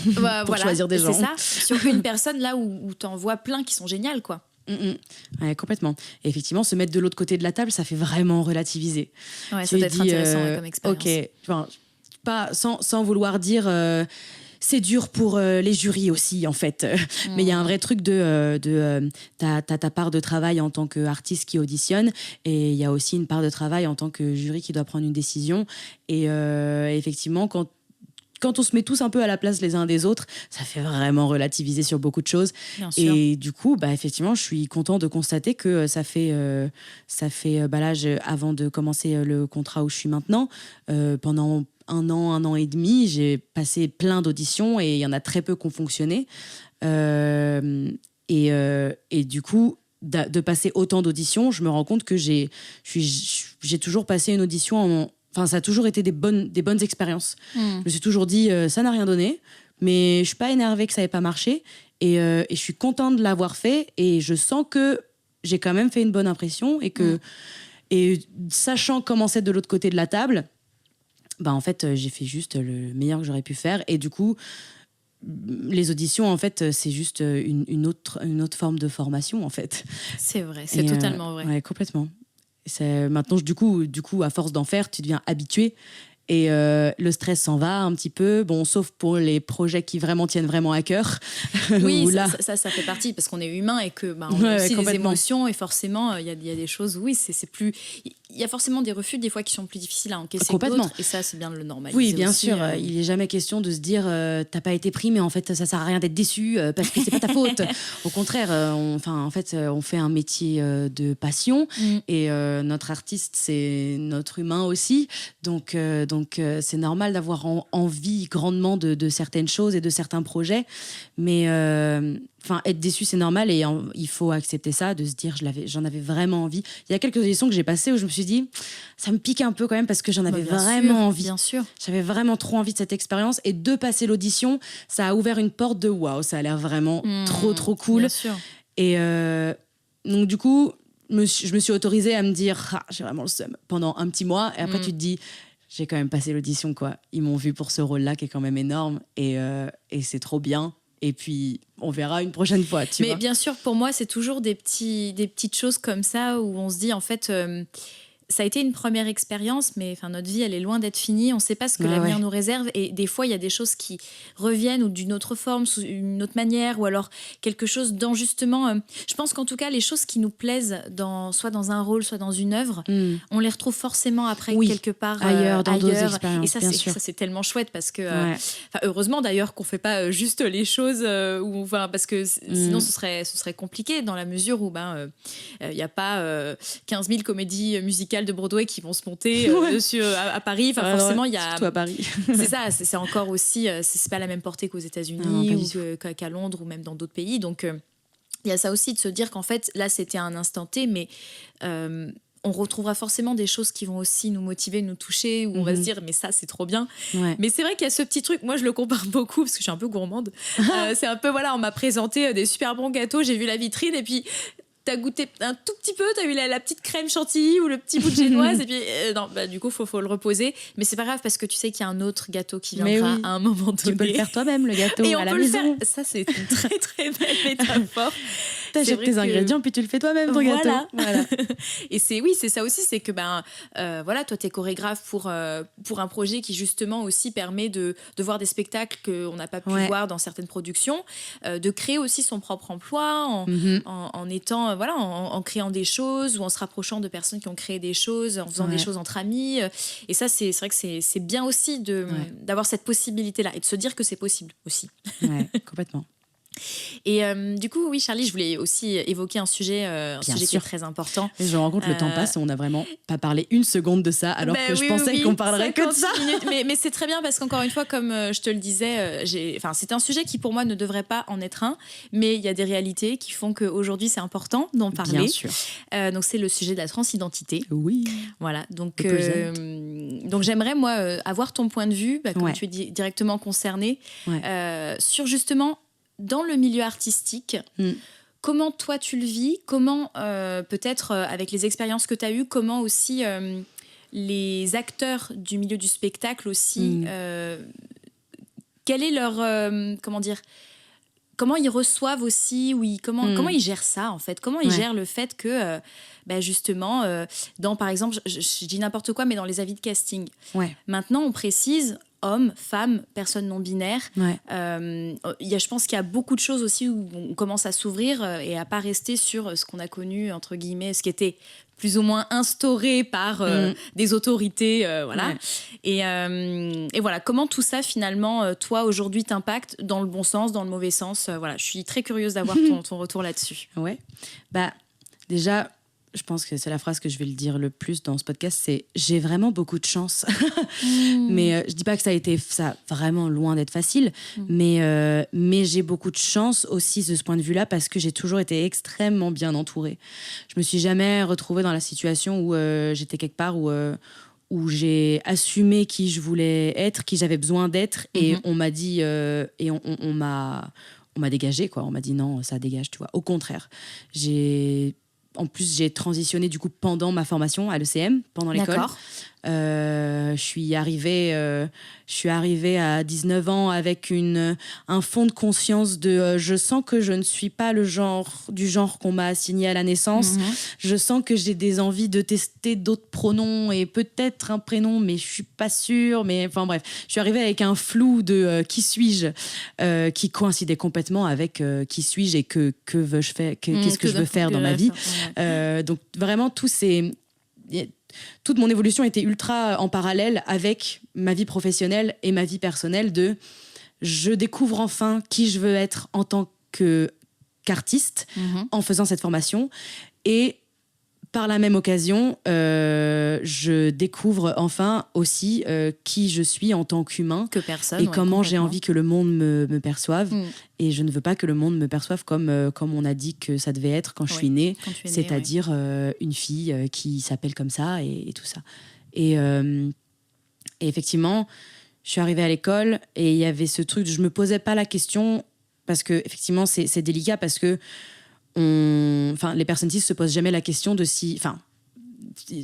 B: pour choisir des gens.
A: C'est ça, sur une personne, là où t'en vois plein qui sont géniales, quoi.
B: Ouais, complètement. Et effectivement, se mettre de l'autre côté de la table, ça fait vraiment relativiser.
A: Ça doit être intéressant comme expérience.
B: Sans vouloir dire c'est dur pour les jurys aussi, en fait. Mais il y a un vrai truc t'as ta part de travail en tant qu'artiste qui auditionne, et il y a aussi une part de travail en tant que jury qui doit prendre une décision. Et effectivement, quand on se met tous un peu à la place les uns des autres, ça fait vraiment relativiser sur beaucoup de choses. Et du coup, effectivement, je suis contente de constater que ça fait là, avant de commencer le contrat où je suis maintenant, pendant un an et demi, j'ai passé plein d'auditions, et il y en a très peu qui ont fonctionné. Et du coup, de passer autant d'auditions, je me rends compte que j'ai toujours passé une audition ça a toujours été des bonnes expériences. Je me suis toujours dit, ça n'a rien donné. mais je suis pas énervée que ça ait pas marché. Et je suis contente de l'avoir fait. Et je sens que j'ai quand même fait une bonne impression. Et sachant comment c'est de l'autre côté de la table, en fait, j'ai fait juste le meilleur que j'aurais pu faire. Et du coup, les auditions, en fait, c'est juste une autre forme de formation, en fait.
A: C'est vrai, c'est totalement vrai.
B: Ouais, complètement. Maintenant, du coup, à force d'en faire, tu deviens habitué. Et le stress s'en va un petit peu, sauf pour les projets qui vraiment tiennent vraiment à cœur.
A: Oui, ça fait partie, parce qu'on est humain et que on a aussi des émotions, et forcément, il y a des choses, oui, c'est plus... Il y a forcément des refus, des fois, qui sont plus difficiles à encaisser que d'autres, et ça, c'est bien de le normaliser.
B: Oui, bien
A: aussi,
B: sûr, il n'est jamais question de se dire t'as pas été pris, mais en fait, ça sert à rien d'être déçu, parce que c'est pas ta faute. Au contraire, on fait un métier de passion, et notre artiste, c'est notre humain aussi, donc c'est normal d'avoir envie grandement de certaines choses et de certains projets, mais être déçu, c'est normal, et il faut accepter ça, de se dire j'en avais vraiment envie. Il y a quelques auditions que j'ai passées où je me suis dit ça me pique un peu quand même, parce que j'en avais vraiment envie.
A: Bien sûr.
B: J'avais vraiment trop envie de cette expérience, et de passer l'audition, ça a ouvert une porte de waouh, ça a l'air vraiment trop cool.
A: Bien sûr.
B: Et donc du coup, je me suis autorisée à me dire j'ai vraiment le seum pendant un petit mois, et après tu te dis j'ai quand même passé l'audition, quoi. Ils m'ont vu pour ce rôle-là qui est quand même énorme, et c'est trop bien. Et puis, on verra une prochaine fois, tu vois.
A: Mais bien sûr, pour moi, c'est toujours des petites choses comme ça où on se dit, en fait, ça a été une première expérience, mais notre vie, elle est loin d'être finie. On ne sait pas ce que l'avenir nous réserve. Et des fois, il y a des choses qui reviennent, ou d'une autre forme, sous une autre manière, ou alors quelque chose d'enjustement. Je pense qu'en tout cas, les choses qui nous plaisent, soit dans un rôle, soit dans une œuvre, on les retrouve forcément après quelque part
B: ailleurs, dans d'autres expériences.
A: Et ça, c'est tellement chouette, parce que, heureusement d'ailleurs qu'on ne fait pas juste les choses, parce que sinon ce serait compliqué, dans la mesure où il n'y a pas 15 000 comédies musicales de Broadway qui vont se monter dessus à Paris. Forcément, il y a...
B: Surtout à Paris.
A: C'est ça, c'est encore aussi... c'est pas la même portée qu'aux États-Unis ou qu'à Londres, ou même dans d'autres pays. Donc, il y a ça aussi, de se dire qu'en fait, là, c'était un instant T, mais... on retrouvera forcément des choses qui vont aussi nous motiver, nous toucher, où on va se dire mais ça c'est trop bien. Mais c'est vrai qu'il y a ce petit truc, moi je le compare beaucoup parce que je suis un peu gourmande. C'est un peu, on m'a présenté des super bons gâteaux, j'ai vu la vitrine, et puis t'as goûté un tout petit peu, t'as eu la petite crème chantilly ou le petit bout de génoise, et puis du coup faut le reposer, mais c'est pas grave, parce que tu sais qu'il y a un autre gâteau qui viendra à un moment donné.
B: Tu peux le faire toi-même, le gâteau,
A: et
B: à
A: on
B: la
A: peut
B: maison.
A: Le faire. Ça, c'est une très très belle métaphore.
B: T'achètes tes ingrédients, puis tu le fais toi-même, ton gâteau.
A: Voilà. Et c'est ça aussi, c'est que toi t'es chorégraphe pour un projet qui justement aussi permet de voir des spectacles qu'on n'a pas pu voir dans certaines productions, de créer aussi son propre emploi en étant en créant des choses, ou en se rapprochant de personnes qui ont créé des choses, en faisant des choses entre amis. Et ça, c'est vrai que c'est bien aussi d'avoir cette possibilité-là, et de se dire que c'est possible aussi.
B: Ouais, complètement.
A: Et du coup, oui, Charlie, je voulais aussi évoquer un sujet qui est très important.
B: Et je me rends compte, le temps passe, et on n'a vraiment pas parlé une seconde de ça, alors que je pensais qu'on parlerait que de ça.
A: Mais c'est très bien, parce qu'encore une fois, comme je te le disais, c'est un sujet qui pour moi ne devrait pas en être un, mais il y a des réalités qui font qu'aujourd'hui c'est important d'en parler.
B: Bien sûr.
A: Donc c'est le sujet de la transidentité.
B: Oui.
A: Voilà, donc j'aimerais, moi, avoir ton point de vue, comme tu es directement concerné, sur justement, dans le milieu artistique, comment toi tu le vis, comment peut-être avec les expériences que tu as eues, comment aussi les acteurs du milieu du spectacle aussi, quel est leur... comment ils reçoivent aussi, comment ils gèrent ça en fait, comment ils gèrent le fait que justement, par exemple, je dis n'importe quoi, mais dans les avis de casting, maintenant on précise hommes, femmes, personnes non binaires. Je pense qu'il y a beaucoup de choses aussi où on commence à s'ouvrir et à pas rester sur ce qu'on a connu, entre guillemets, ce qui était plus ou moins instauré par des autorités. Et voilà, comment tout ça, finalement, toi, aujourd'hui, t'impacte dans le bon sens, dans le mauvais sens. Je suis très curieuse d'avoir ton retour là-dessus.
B: Ouais. Déjà... Je pense que c'est la phrase que je vais le dire le plus dans ce podcast, c'est « j'ai vraiment beaucoup de chance ». Mais je dis pas que ça a été vraiment loin d'être facile, mais j'ai beaucoup de chance aussi de ce point de vue-là, parce que j'ai toujours été extrêmement bien entourée. Je me suis jamais retrouvée dans la situation où j'étais quelque part où où j'ai assumé qui je voulais être, qui j'avais besoin d'être, et on m'a dit, et on m'a dégagé, quoi. On m'a dit non, ça dégage, tu vois. Au contraire, en plus, j'ai transitionné du coup pendant ma formation à l'ECM, pendant l'école.
A: D'accord.
B: Je suis arrivée à 19 ans avec un fond de conscience de je sens que je ne suis pas du genre qu'on m'a assigné à la naissance. Je sens que j'ai des envies de tester d'autres pronoms et peut-être un prénom, mais je suis pas sûre. Mais enfin bref, je suis arrivée avec un flou de qui suis-je, qui coïncidait complètement avec qui suis-je et que veux-je faire, qu'est-ce que je veux faire dans ma vie. Donc vraiment toute mon évolution était ultra en parallèle avec ma vie professionnelle et ma vie personnelle je découvre enfin qui je veux être en tant qu'artiste en faisant cette formation, et par la même occasion je découvre enfin aussi qui je suis en tant qu'humain,
A: que personne,
B: et comment j'ai envie que le monde me perçoive. Et je ne veux pas que le monde me perçoive comme on a dit que ça devait être quand je suis née, c'est-à-dire une fille qui s'appelle comme ça et tout ça. Et effectivement, je suis arrivée à l'école et il y avait ce truc, je me posais pas la question, parce que effectivement c'est délicat, parce que les personnes cis se posent jamais la question de si...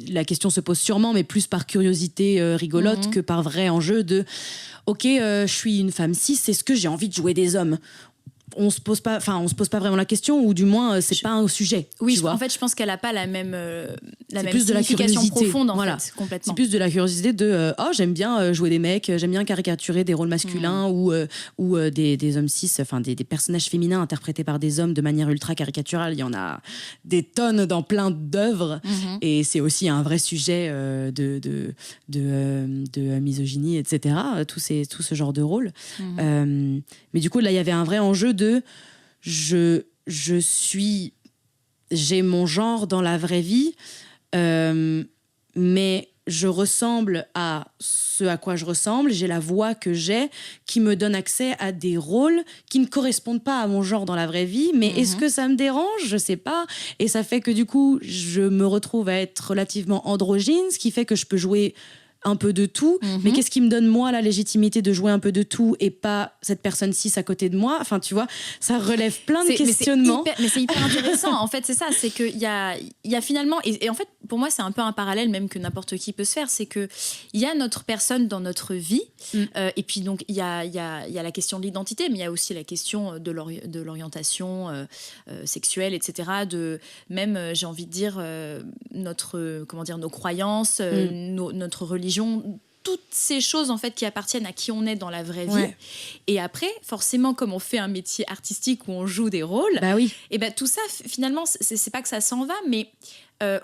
B: la question se pose sûrement, mais plus par curiosité rigolote que par vrai enjeu de ok, je suis une femme cis, est-ce que j'ai envie de jouer des hommes? On se pose pas vraiment la question, ou du moins c'est pas un sujet.
A: Oui,
B: tu vois.
A: en fait, je pense qu'elle a pas la même
B: plus de la
A: signification
B: curiosité,
A: profonde, en
B: voilà.
A: fait, complètement.
B: C'est plus de la curiosité de j'aime bien jouer des mecs, j'aime bien caricaturer des rôles masculins ou des hommes cis, enfin des personnages féminins interprétés par des hommes de manière ultra caricaturale. Il y en a des tonnes dans plein d'œuvres, et c'est aussi un vrai sujet de misogynie, etc. Tout ce genre de rôle. Mais du coup, là, il y avait un vrai enjeu de j'ai mon genre dans la vraie vie, mais je ressemble à ce à quoi je ressemble, j'ai la voix que j'ai qui me donne accès à des rôles qui ne correspondent pas à mon genre dans la vraie vie, mais est-ce que ça me dérange? Je sais pas. Et ça fait que du coup, je me retrouve à être relativement androgyne, ce qui fait que je peux jouer un peu de tout, mais qu'est-ce qui me donne moi la légitimité de jouer un peu de tout et pas cette personne cis à côté de moi? Enfin, tu vois, ça relève plein de questionnements.
A: Mais c'est hyper intéressant. En fait, c'est ça, c'est qu'il y a finalement, et en fait, pour moi, c'est un peu un parallèle même que n'importe qui peut se faire, c'est que il y a notre personne dans notre vie, et puis donc il y a la question de l'identité, mais il y a aussi la question de l'orientation sexuelle, etc. J'ai envie de dire nos croyances, notre religion, toutes ces choses en fait qui appartiennent à qui on est dans la vraie vie. Et après, forcément, comme on fait un métier artistique où on joue des rôles, et ben tout ça finalement, c'est pas que ça s'en va, mais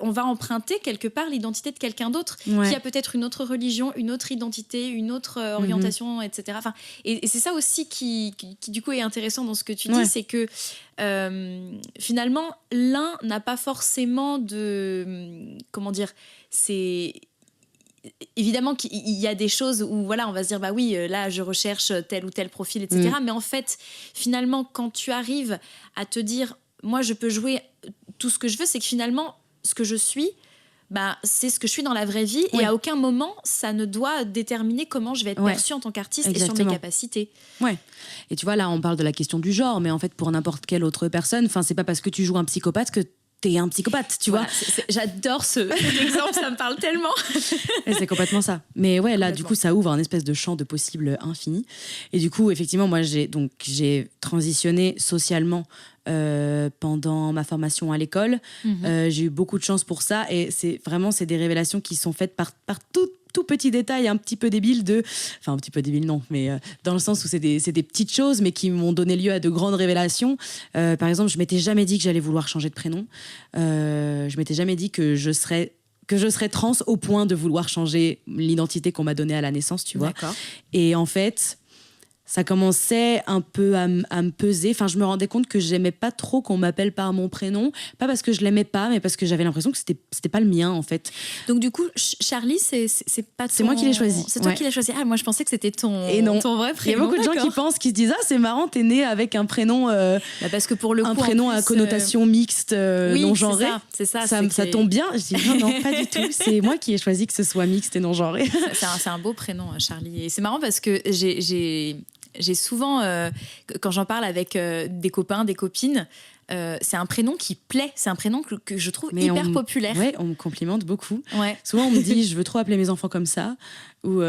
A: on va emprunter quelque part l'identité de quelqu'un d'autre qui a peut-être une autre religion, une autre identité, une autre orientation, etc. Enfin, et c'est ça aussi qui du coup est intéressant dans ce que tu dis, c'est que finalement l'un n'a pas forcément c'est évidemment qu'il y a des choses où voilà, on va se dire bah oui, là je recherche tel ou tel profil, etc. Mais en fait, finalement, quand tu arrives à te dire moi je peux jouer tout ce que je veux, c'est que finalement ce que je suis, bah, c'est ce que je suis dans la vraie vie, et à aucun moment ça ne doit déterminer comment je vais être perçue en tant qu'artiste. Exactement. Et sur mes capacités.
B: Et tu vois, là on parle de la question du genre, mais en fait pour n'importe quelle autre personne, c'est pas parce que tu joues un psychopathe que t'es un psychopathe, tu vois.
A: J'adore cet exemple, ça me parle tellement.
B: Et c'est complètement ça. Mais là, du coup, ça ouvre un espèce de champ de possibles infini. Et du coup, effectivement, moi, j'ai transitionné socialement pendant ma formation à l'école. J'ai eu beaucoup de chance pour ça. Et c'est des révélations qui sont faites par tout petit détail un petit peu débile un petit peu débile non, mais dans le sens où c'est des petites choses mais qui m'ont donné lieu à de grandes révélations. Par exemple, je m'étais jamais dit que j'allais vouloir changer de prénom. Je m'étais jamais dit que je serais trans au point de vouloir changer l'identité qu'on m'a donnée à la naissance, tu vois.
A: D'accord.
B: Et en fait, ça commençait un peu à me peser. Enfin, je me rendais compte que j'aimais pas trop qu'on m'appelle par mon prénom. Pas parce que je l'aimais pas, mais parce que j'avais l'impression que c'était pas le mien, en fait.
A: Donc, du coup, Charlie, c'est pas ton...
B: C'est moi qui l'ai choisi.
A: C'est toi qui l'as choisi. Ah, moi, je pensais que c'était ton vrai prénom.
B: Il y a beaucoup de gens qui pensent, qui se disent « Ah, c'est marrant, t'es née avec un prénom...
A: parce que pour le coup,
B: un prénom à connotation mixte, non-genrée. »
A: C'est ça.
B: Ça tombe bien. Je dis non, pas du tout. C'est moi qui ai choisi que ce soit mixte et non-genré.
A: C'est un beau prénom, Charlie. Et c'est marrant parce que j'ai souvent, quand j'en parle avec des copains, des copines, c'est un prénom qui plaît. C'est un prénom que je trouve hyper populaire.
B: Ouais, on me complimente beaucoup.
A: Ouais.
B: Souvent, on me dit, je veux trop appeler mes enfants comme ça. Ou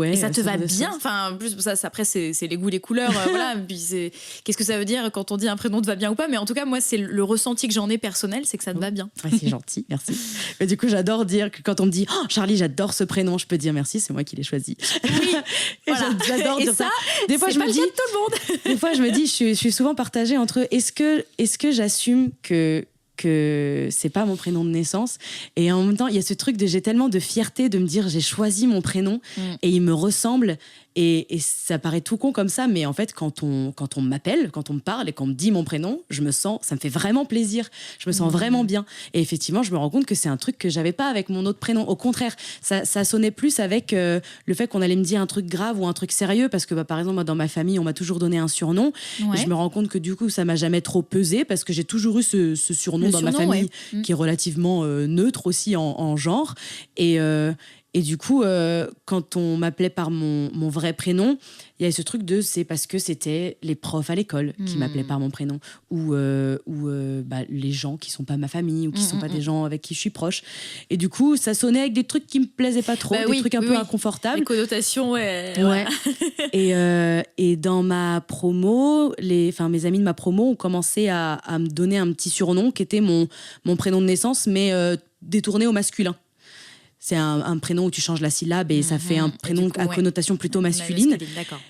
A: et ça te va bien. Enfin, en plus, ça, après, c'est les goûts, les couleurs. Voilà. Puis qu'est-ce que ça veut dire quand on dit un prénom te va bien ou pas? Mais en tout cas, moi, c'est le ressenti que j'en ai personnel, c'est que ça te va bien.
B: Ouais, c'est gentil, merci. Mais du coup, j'adore dire que quand on me dit oh, Charlie, j'adore ce prénom, je peux dire merci, c'est moi qui l'ai choisi.
A: Oui, voilà.
B: J'adore dire ça.
A: Des fois, je me dis, tout le monde.
B: Des fois, je me dis, je suis souvent partagée entre est-ce que j'assume que c'est pas mon prénom de naissance, et en même temps il y a ce truc de j'ai tellement de fierté de me dire j'ai choisi mon prénom et il me ressemble, et ça paraît tout con comme ça, mais en fait quand on m'appelle, quand on me parle et qu'on me dit mon prénom, ça me fait vraiment plaisir, je me sens vraiment bien, et effectivement je me rends compte que c'est un truc que j'avais pas avec mon autre prénom. Au contraire, ça sonnait plus avec le fait qu'on allait me dire un truc grave ou un truc sérieux, parce que par exemple moi, dans ma famille on m'a toujours donné un surnom, et je me rends compte que du coup ça m'a jamais trop pesé, parce que j'ai toujours eu ce surnom dans ma famille qui est relativement neutre aussi en genre, et du coup quand on m'appelait par mon vrai prénom, il y a ce truc de c'est parce que c'était les profs à l'école qui m'appelaient par mon prénom, ou les gens qui sont pas ma famille ou qui sont pas des gens avec qui je suis proche, et du coup ça sonnait avec des trucs qui me plaisaient pas trop, des trucs un peu inconfortables,
A: les connotations
B: et dans ma promo, mes amis de ma promo ont commencé à me donner un petit surnom qui était mon prénom de naissance, mais détourné au masculin. C'est un prénom où tu changes la syllabe et ça fait un prénom à connotation plutôt masculine.
A: D'accord.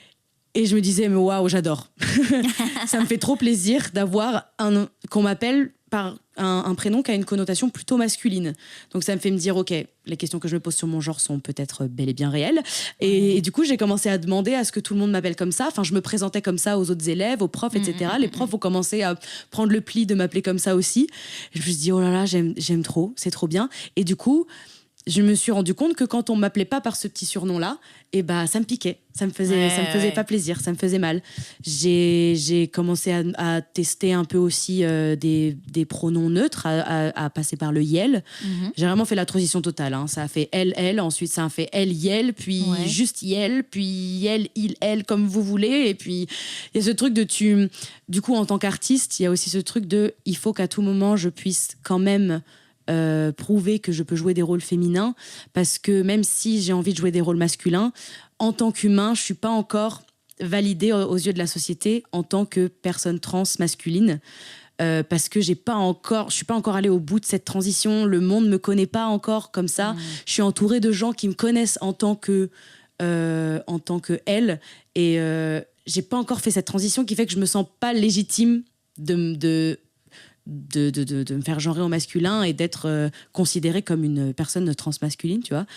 B: Et je me disais, mais waouh, j'adore. Ça me fait trop plaisir d'avoir qu'on m'appelle par un prénom qui a une connotation plutôt masculine. Donc ça me fait me dire, ok, les questions que je me pose sur mon genre sont peut-être bel et bien réelles. Et du coup, j'ai commencé à demander à ce que tout le monde m'appelle comme ça. Enfin, je me présentais comme ça aux autres élèves, aux profs, etc. Les profs ont commencé à prendre le pli de m'appeler comme ça aussi. Et je me suis dit, oh là là, j'aime trop, c'est trop bien. Et du coup, je me suis rendu compte que quand on m'appelait pas par ce petit surnom-là, ça me piquait, ça me faisait pas plaisir, ça me faisait mal. J'ai commencé à tester un peu aussi des pronoms neutres, à passer par le yel. J'ai vraiment fait la transition totale, hein. Ça a fait elle, ensuite ça a fait elle, yel, puis juste yel, puis yel, il, elle, comme vous voulez. Et puis il y a ce truc du coup en tant qu'artiste, il y a aussi ce truc de il faut qu'à tout moment je puisse quand même prouver que je peux jouer des rôles féminins, parce que même si j'ai envie de jouer des rôles masculins, en tant qu'humain, je suis pas encore validée aux yeux de la société en tant que personne trans masculine, parce que je suis pas encore allée au bout de cette transition. Le monde me connaît pas encore comme ça. Je suis entourée de gens qui me connaissent en tant que elle, et j'ai pas encore fait cette transition qui fait que je me sens pas légitime de me faire genrer au masculin et d'être considérée comme une personne transmasculine, tu vois.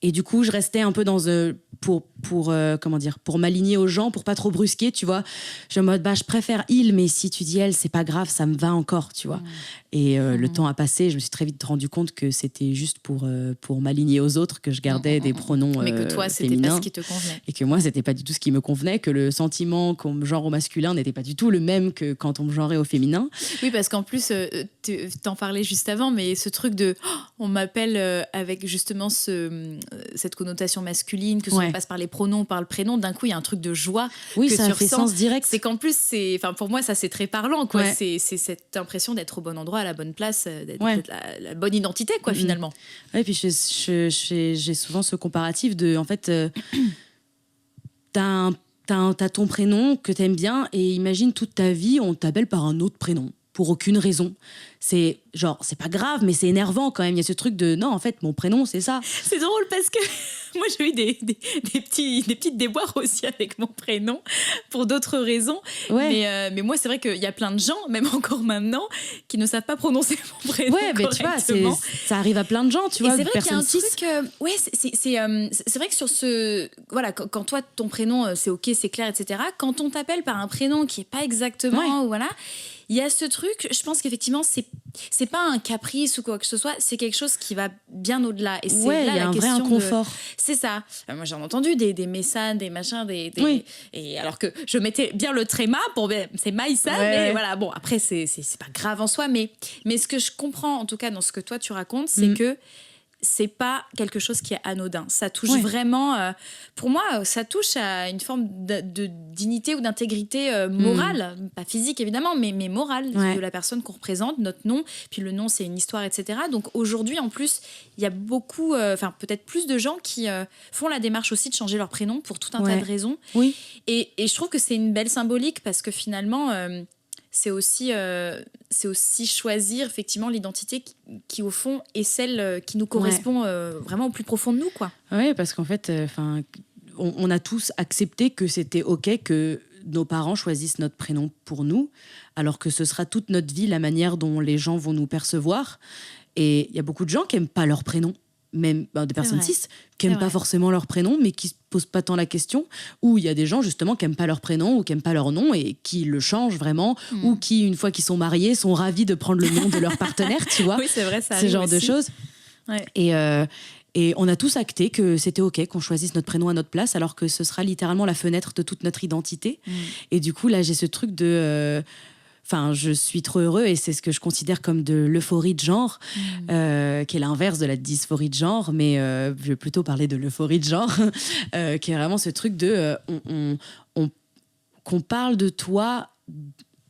B: Et du coup, je restais un peu dans pour m'aligner aux gens, pour pas trop brusquer, tu vois. Je suis en mode je préfère il, mais si tu dis elle, c'est pas grave, ça me va encore, tu vois. Et le temps a passé, je me suis très vite rendu compte que c'était juste pour m'aligner aux autres que je gardais des pronoms
A: mais que toi, c'était
B: féminins,
A: pas ce qui te convenait.
B: et que moi, c'était pas du tout ce qui me convenait, que le sentiment qu'on me genre au masculin n'était pas du tout le même que quand on me genrait au féminin.
A: Oui, parce qu'en plus, t'en parlais juste avant, mais ce truc de on m'appelle avec justement cette connotation masculine, que ça passe par les pronoms, par le prénom, d'un coup il y a un truc de joie.
B: Oui,
A: que
B: ça fait sens direct.
A: C'est qu'en plus, pour moi, ça c'est très parlant, quoi. C'est cette impression d'être au bon endroit, à la bonne place, d'être la bonne identité, quoi, finalement.
B: Ouais, puis j'ai souvent ce comparatif de, en fait, t'as ton prénom que t'aimes bien, et imagine toute ta vie, on t'appelle par un autre prénom. pour aucune raison. C'est genre, c'est pas grave, mais c'est énervant quand même. Il y a ce truc de non, en fait, mon prénom, c'est ça.
A: C'est drôle parce que moi, j'ai eu des petites déboires aussi avec mon prénom pour d'autres raisons.
B: Ouais.
A: Mais moi, c'est vrai qu'il y a plein de gens, même encore maintenant, qui ne savent pas prononcer mon prénom.
B: Ouais, mais tu vois, ça arrive à plein de gens, tu vois.
A: Et c'est vrai qu'il y a un truc. C'est vrai que sur ce. Voilà, quand toi, ton prénom, c'est OK, c'est clair, etc. Quand on t'appelle par un prénom qui n'est pas exactement. Voilà. Il y a ce truc, je pense qu'effectivement, c'est pas un caprice ou quoi que ce soit, c'est quelque chose qui va bien au-delà. Et c'est là
B: il y a
A: la
B: un vrai
A: question
B: inconfort.
A: C'est ça. Moi, j'ai entendu des Messane, des machins, et alors que je mettais bien le tréma pour. C'est Maïssa, mais voilà, bon, après, c'est pas grave en soi, mais ce que je comprends, en tout cas, dans ce que toi, tu racontes, c'est que c'est pas quelque chose qui est anodin. Ça touche vraiment... pour moi, ça touche à une forme de dignité ou d'intégrité morale. Pas physique, évidemment, mais morale de la personne qu'on représente, notre nom. Puis le nom, c'est une histoire, etc. Donc aujourd'hui, en plus, il y a beaucoup... peut-être plus de gens qui font la démarche aussi de changer leur prénom pour tout un tas de raisons.
B: Oui.
A: Et je trouve que c'est une belle symbolique parce que finalement... c'est aussi choisir effectivement l'identité qui au fond est celle qui nous correspond vraiment au plus profond de nous, quoi.
B: Oui, parce qu'en fait, on a tous accepté que c'était OK que nos parents choisissent notre prénom pour nous, alors que ce sera toute notre vie la manière dont les gens vont nous percevoir. Et il y a beaucoup de gens qui n'aiment pas leur prénom. Même des personnes cis qui n'aiment pas forcément leur prénom, mais qui ne se posent pas tant la question. Ou il y a des gens, justement, qui n'aiment pas leur prénom ou qui n'aiment pas leur nom et qui le changent vraiment. Ou qui, une fois qu'ils sont mariés, sont ravis de prendre le nom de leur partenaire, tu vois.
A: Oui, c'est vrai, ça
B: ce genre de choses. Ouais. Et on a tous acté que c'était OK qu'on choisisse notre prénom à notre place, alors que ce sera littéralement la fenêtre de toute notre identité. Et du coup, là, j'ai ce truc de... je suis trop heureux et c'est ce que je considère comme de l'euphorie de genre, qui est l'inverse de la dysphorie de genre, mais je vais plutôt parler de l'euphorie de genre, qui est vraiment ce truc de qu'on parle de toi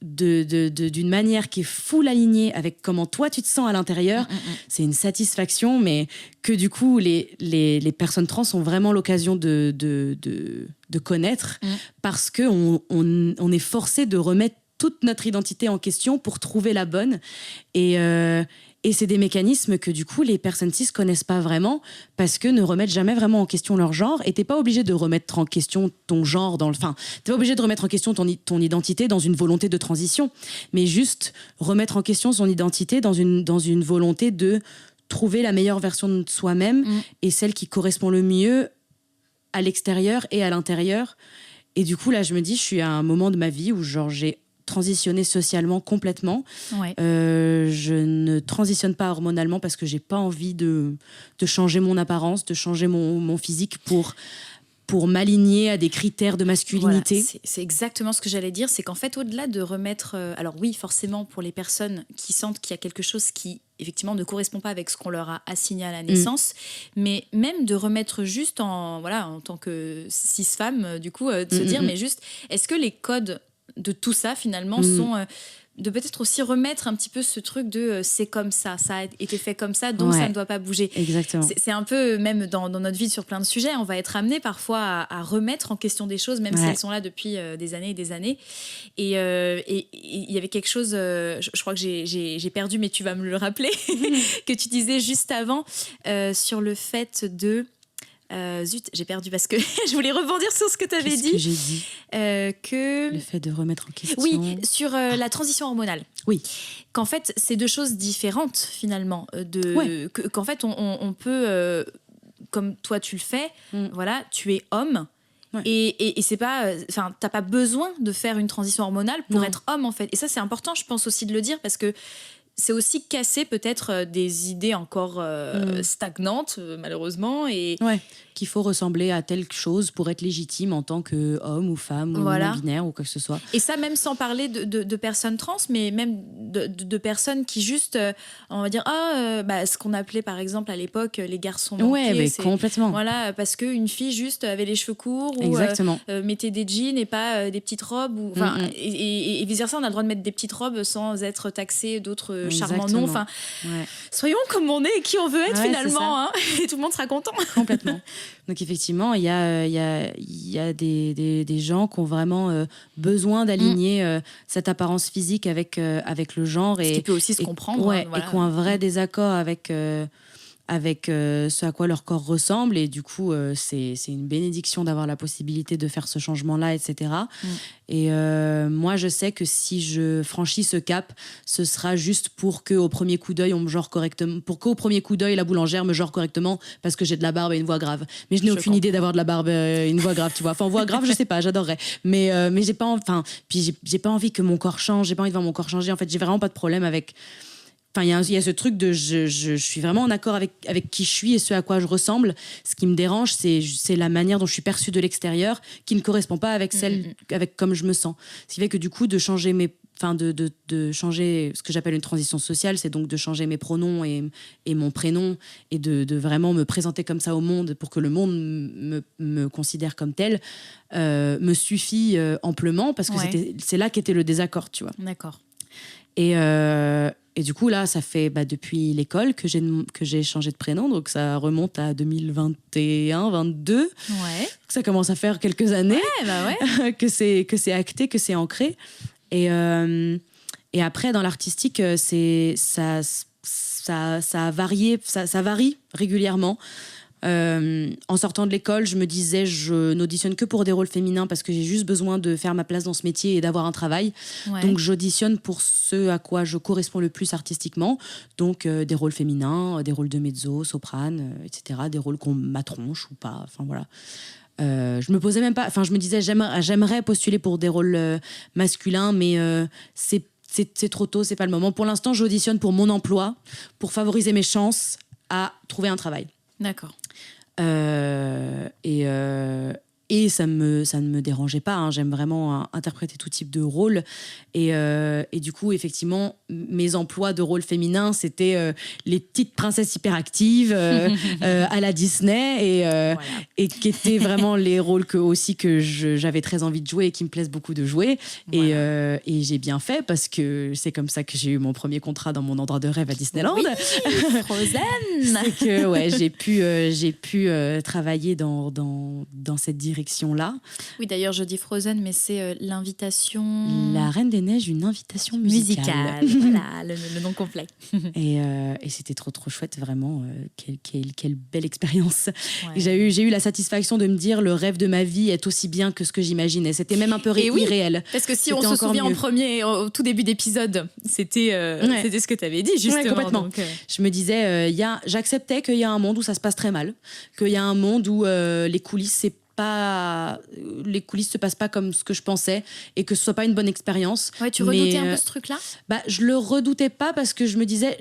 B: d'une manière qui est full alignée avec comment toi tu te sens à l'intérieur. C'est une satisfaction, mais que du coup les personnes trans ont vraiment l'occasion de connaître, parce qu'on est forcé de remettre toute notre identité en question pour trouver la bonne. Et c'est des mécanismes que du coup les personnes cis connaissent pas vraiment, parce que ne remettent jamais vraiment en question leur genre. Et t'es pas obligé de remettre en question ton genre t'es pas obligé de remettre en question ton identité dans une volonté de transition, mais juste remettre en question son identité dans une volonté de trouver la meilleure version de soi-même et celle qui correspond le mieux à l'extérieur et à l'intérieur. Et du coup là je me dis, je suis à un moment de ma vie où j'ai transitionner socialement complètement. Je ne transitionne pas hormonalement parce que j'ai pas envie de changer mon apparence, de changer mon physique pour m'aligner à des critères de masculinité.
A: Voilà, c'est exactement ce que j'allais dire, c'est qu'en fait, au-delà de remettre... alors oui, forcément, pour les personnes qui sentent qu'il y a quelque chose qui, effectivement, ne correspond pas avec ce qu'on leur a assigné à la naissance, mais même de remettre juste en tant que cis-femme, du coup, de se dire, mais juste, est-ce que les codes de tout ça finalement sont de peut-être aussi remettre un petit peu ce truc de c'est comme ça a été fait comme ça, donc ça ne doit pas bouger.
B: Exactement.
A: C'est un peu, même dans notre vie sur plein de sujets, on va être amené parfois à remettre en question des choses, même si elles sont là depuis des années et des années. Et il y avait quelque chose, je crois que j'ai perdu, mais tu vas me le rappeler, que tu disais juste avant sur le fait de... zut, j'ai perdu parce que je voulais rebondir sur ce que tu avais dit.
B: Que j'ai dit
A: le
B: fait de remettre en question.
A: Oui, sur la transition hormonale.
B: Oui. Qu'en
A: fait, c'est deux choses différentes finalement. Qu'en fait, on peut, comme toi tu le fais, voilà, tu es homme. Et c'est pas, t'as pas besoin de faire une transition hormonale pour être homme en fait. Et ça, c'est important, je pense aussi de le dire, parce que c'est aussi casser peut-être des idées encore stagnantes, malheureusement. Et...
B: qu'il faut ressembler à telle chose pour être légitime en tant qu'homme ou femme ou non-binaire ou quoi que ce soit.
A: Et ça, même sans parler de personnes trans, mais même de personnes qui juste, on va dire, ce qu'on appelait par exemple à l'époque les garçons manqués.
B: Complètement.
A: Voilà, parce qu'une fille juste avait les cheveux courts ou mettait des jeans et pas des petites robes. Et vice-versa, on a le droit de mettre des petites robes sans être taxé d'autres charmant nom. Enfin, soyons comme on est et qui on veut être finalement, hein, et tout le monde sera content.
B: Complètement. Donc effectivement, il y a des gens qui ont vraiment besoin d'aligner cette apparence physique avec le genre.
A: Ce qui peut aussi se comprendre.
B: Ouais, et qui ont un vrai désaccord avec ce à quoi leur corps ressemble. Et du coup, c'est une bénédiction d'avoir la possibilité de faire ce changement-là, etc. Et moi, je sais que si je franchis ce cap, ce sera juste pour qu'au premier coup d'œil, on me genre correctement, pour qu'au premier coup d'œil, la boulangère me genre correctement parce que j'ai de la barbe et une voix grave. Mais je n'ai aucune idée d'avoir de la barbe et une voix grave, tu vois. Enfin, voix grave, je sais pas, j'adorerais. Mais j'ai pas, j'ai pas envie que mon corps change, j'ai pas envie de voir mon corps changer. En fait, j'ai vraiment pas de problème avec. Enfin, il y a ce truc de je suis vraiment en accord avec qui je suis et ce à quoi je ressemble. Ce qui me dérange, c'est la manière dont je suis perçue de l'extérieur qui ne correspond pas avec avec comme je me sens. Ce qui fait que du coup, de changer de changer ce que j'appelle une transition sociale, c'est donc de changer mes pronoms et mon prénom et de vraiment me présenter comme ça au monde pour que le monde me considère comme tel, me suffit amplement parce que c'est là qu'était le désaccord, tu vois.
A: D'accord.
B: Et du coup, là, ça fait depuis l'école que j'ai changé de prénom. Donc, ça remonte à 2021-22.
A: Ouais.
B: Ça commence à faire quelques années que c'est acté, que c'est ancré. Et après, dans l'artistique, ça a varié, ça varie régulièrement. En sortant de l'école, je me disais je n'auditionne que pour des rôles féminins parce que j'ai juste besoin de faire ma place dans ce métier et d'avoir un travail. Donc j'auditionne pour ce à quoi je corresponds le plus artistiquement. Donc des rôles féminins, des rôles de mezzo, soprane, etc. Des rôles qu'on m'attronche ou pas. Enfin voilà. Je me posais même pas. Enfin, je me disais j'aimerais postuler pour des rôles masculins, mais c'est trop tôt, c'est pas le moment. Pour l'instant, j'auditionne pour mon emploi, pour favoriser mes chances à trouver un travail.
A: D'accord.
B: Et ça ne me dérangeait pas, hein. J'aime vraiment interpréter tout type de rôle. Et du coup, effectivement, mes emplois de rôle féminin, c'était les petites princesses hyperactives à la Disney et qui étaient vraiment les rôles que j'avais très envie de jouer et qui me plaisent beaucoup de jouer. Voilà. Et j'ai bien fait parce que c'est comme ça que j'ai eu mon premier contrat dans mon endroit de rêve à Disneyland.
A: Oui, Frozen.
B: C'est que j'ai pu travailler dans cette direction-là.
A: Oui, d'ailleurs, je dis Frozen, mais c'est l'invitation...
B: La Reine des Neiges, une invitation musicale.
A: Voilà, le nom complet.
B: Et c'était trop chouette, vraiment. Quelle belle expérience. Ouais. J'ai eu la satisfaction de me dire le rêve de ma vie est aussi bien que ce que j'imaginais. C'était même un peu irréel.
A: Parce que si on se souvient au tout début d'épisode, c'était ce que tu avais dit, justement.
B: Ouais, complètement. Donc, je me disais, j'acceptais qu'il y a un monde où ça se passe très mal, qu'il y a un monde où les coulisses se passent pas comme ce que je pensais et que ce soit pas une bonne expérience.
A: Ouais, tu redoutais un peu ce truc-là ?
B: Je le redoutais pas parce que je me disais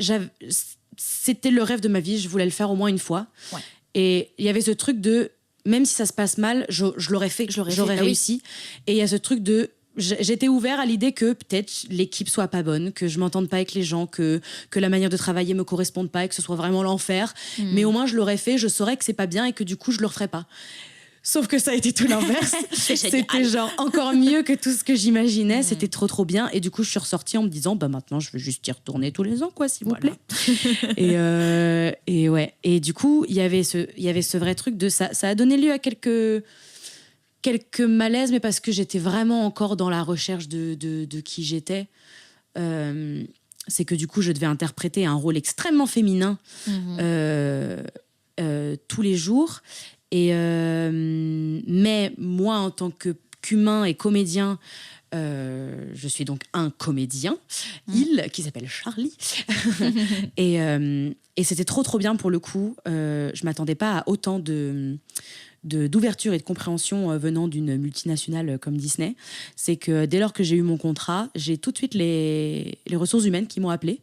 B: c'était le rêve de ma vie, je voulais le faire au moins une fois. Ouais. Et il y avait ce truc de même si ça se passe mal, je l'aurais fait, j'aurais réussi. Oui. Et il y a ce truc de j'étais ouvert à l'idée que peut-être l'équipe soit pas bonne, que je m'entende pas avec les gens, que la manière de travailler me corresponde pas et que ce soit vraiment l'enfer. Mais au moins je l'aurais fait, je saurais que c'est pas bien et que du coup je le referais pas. Sauf que ça a été tout l'inverse. C'était genre encore mieux que tout ce que j'imaginais. C'était trop bien. Et du coup, je suis ressortie en me disant, maintenant, je veux juste y retourner tous les ans, quoi, s'il vous plaît. Et ouais. Et du coup, il y avait ce vrai truc de ça. Ça a donné lieu à quelques malaises, mais parce que j'étais vraiment encore dans la recherche de qui j'étais. C'est que du coup, je devais interpréter un rôle extrêmement féminin tous les jours. Mais moi, en tant qu'humain et comédien, je suis donc un comédien, qui s'appelle Charlie. Et c'était trop bien pour le coup. Je m'attendais pas à autant d'ouverture et de compréhension venant d'une multinationale comme Disney. C'est que dès lors que j'ai eu mon contrat, j'ai tout de suite les ressources humaines qui m'ont appelée.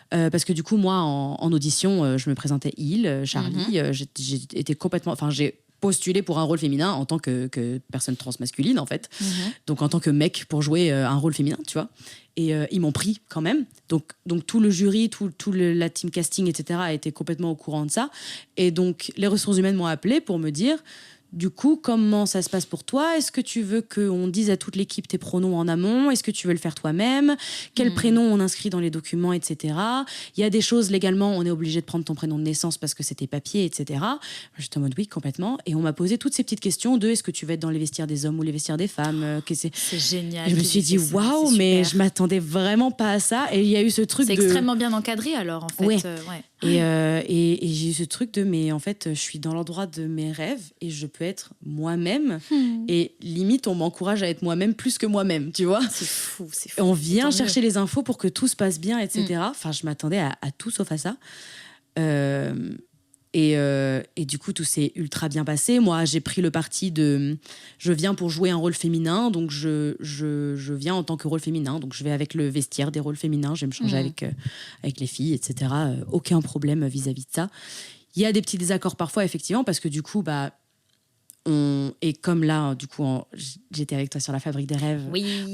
B: Parce que du coup, moi, en audition, je me présentais Charlie. J'ai été complètement... Enfin, j'ai postulé pour un rôle féminin en tant que personne transmasculine, en fait. Donc, en tant que mec pour jouer un rôle féminin, tu vois. Et ils m'ont pris quand même. Donc tout le jury, la team casting, etc. a été complètement au courant de ça. Et donc, les ressources humaines m'ont appelé pour me dire... du coup, comment ça se passe pour toi? Est-ce que tu veux qu'on dise à toute l'équipe tes pronoms en amont? Est-ce que tu veux le faire toi-même? Quel prénom on inscrit dans les documents, etc. Il y a des choses, légalement, on est obligé de prendre ton prénom de naissance parce que c'est tes papiers, etc. J'étais en mode oui, complètement. Et on m'a posé toutes ces petites questions de est-ce que tu veux être dans les vestiaires des hommes ou les vestiaires des femmes?
A: C'est génial.
B: Et je me suis dit waouh, mais je m'attendais vraiment pas à ça. Et il y a eu ce truc
A: C'est extrêmement bien encadré alors, en fait.
B: Ouais.
A: Ouais.
B: Et j'ai eu ce truc de mais en fait je suis dans l'endroit de mes rêves et je peux être moi-même et limite on m'encourage à être moi-même plus que moi-même, tu vois.
A: C'est fou.
B: On vient chercher les infos pour que tout se passe bien, etc. Enfin, je m'attendais à tout sauf à ça. Et du coup, tout s'est ultra bien passé. Moi, j'ai pris le parti de... Je viens pour jouer un rôle féminin, donc je viens en tant que rôle féminin. Donc, je vais avec le vestiaire des rôles féminins, je vais me changer avec les filles, etc. Aucun problème vis-à-vis de ça. Il y a des petits désaccords parfois, effectivement, parce que du coup, et comme là, du coup, j'étais avec toi sur la Fabrique des Rêves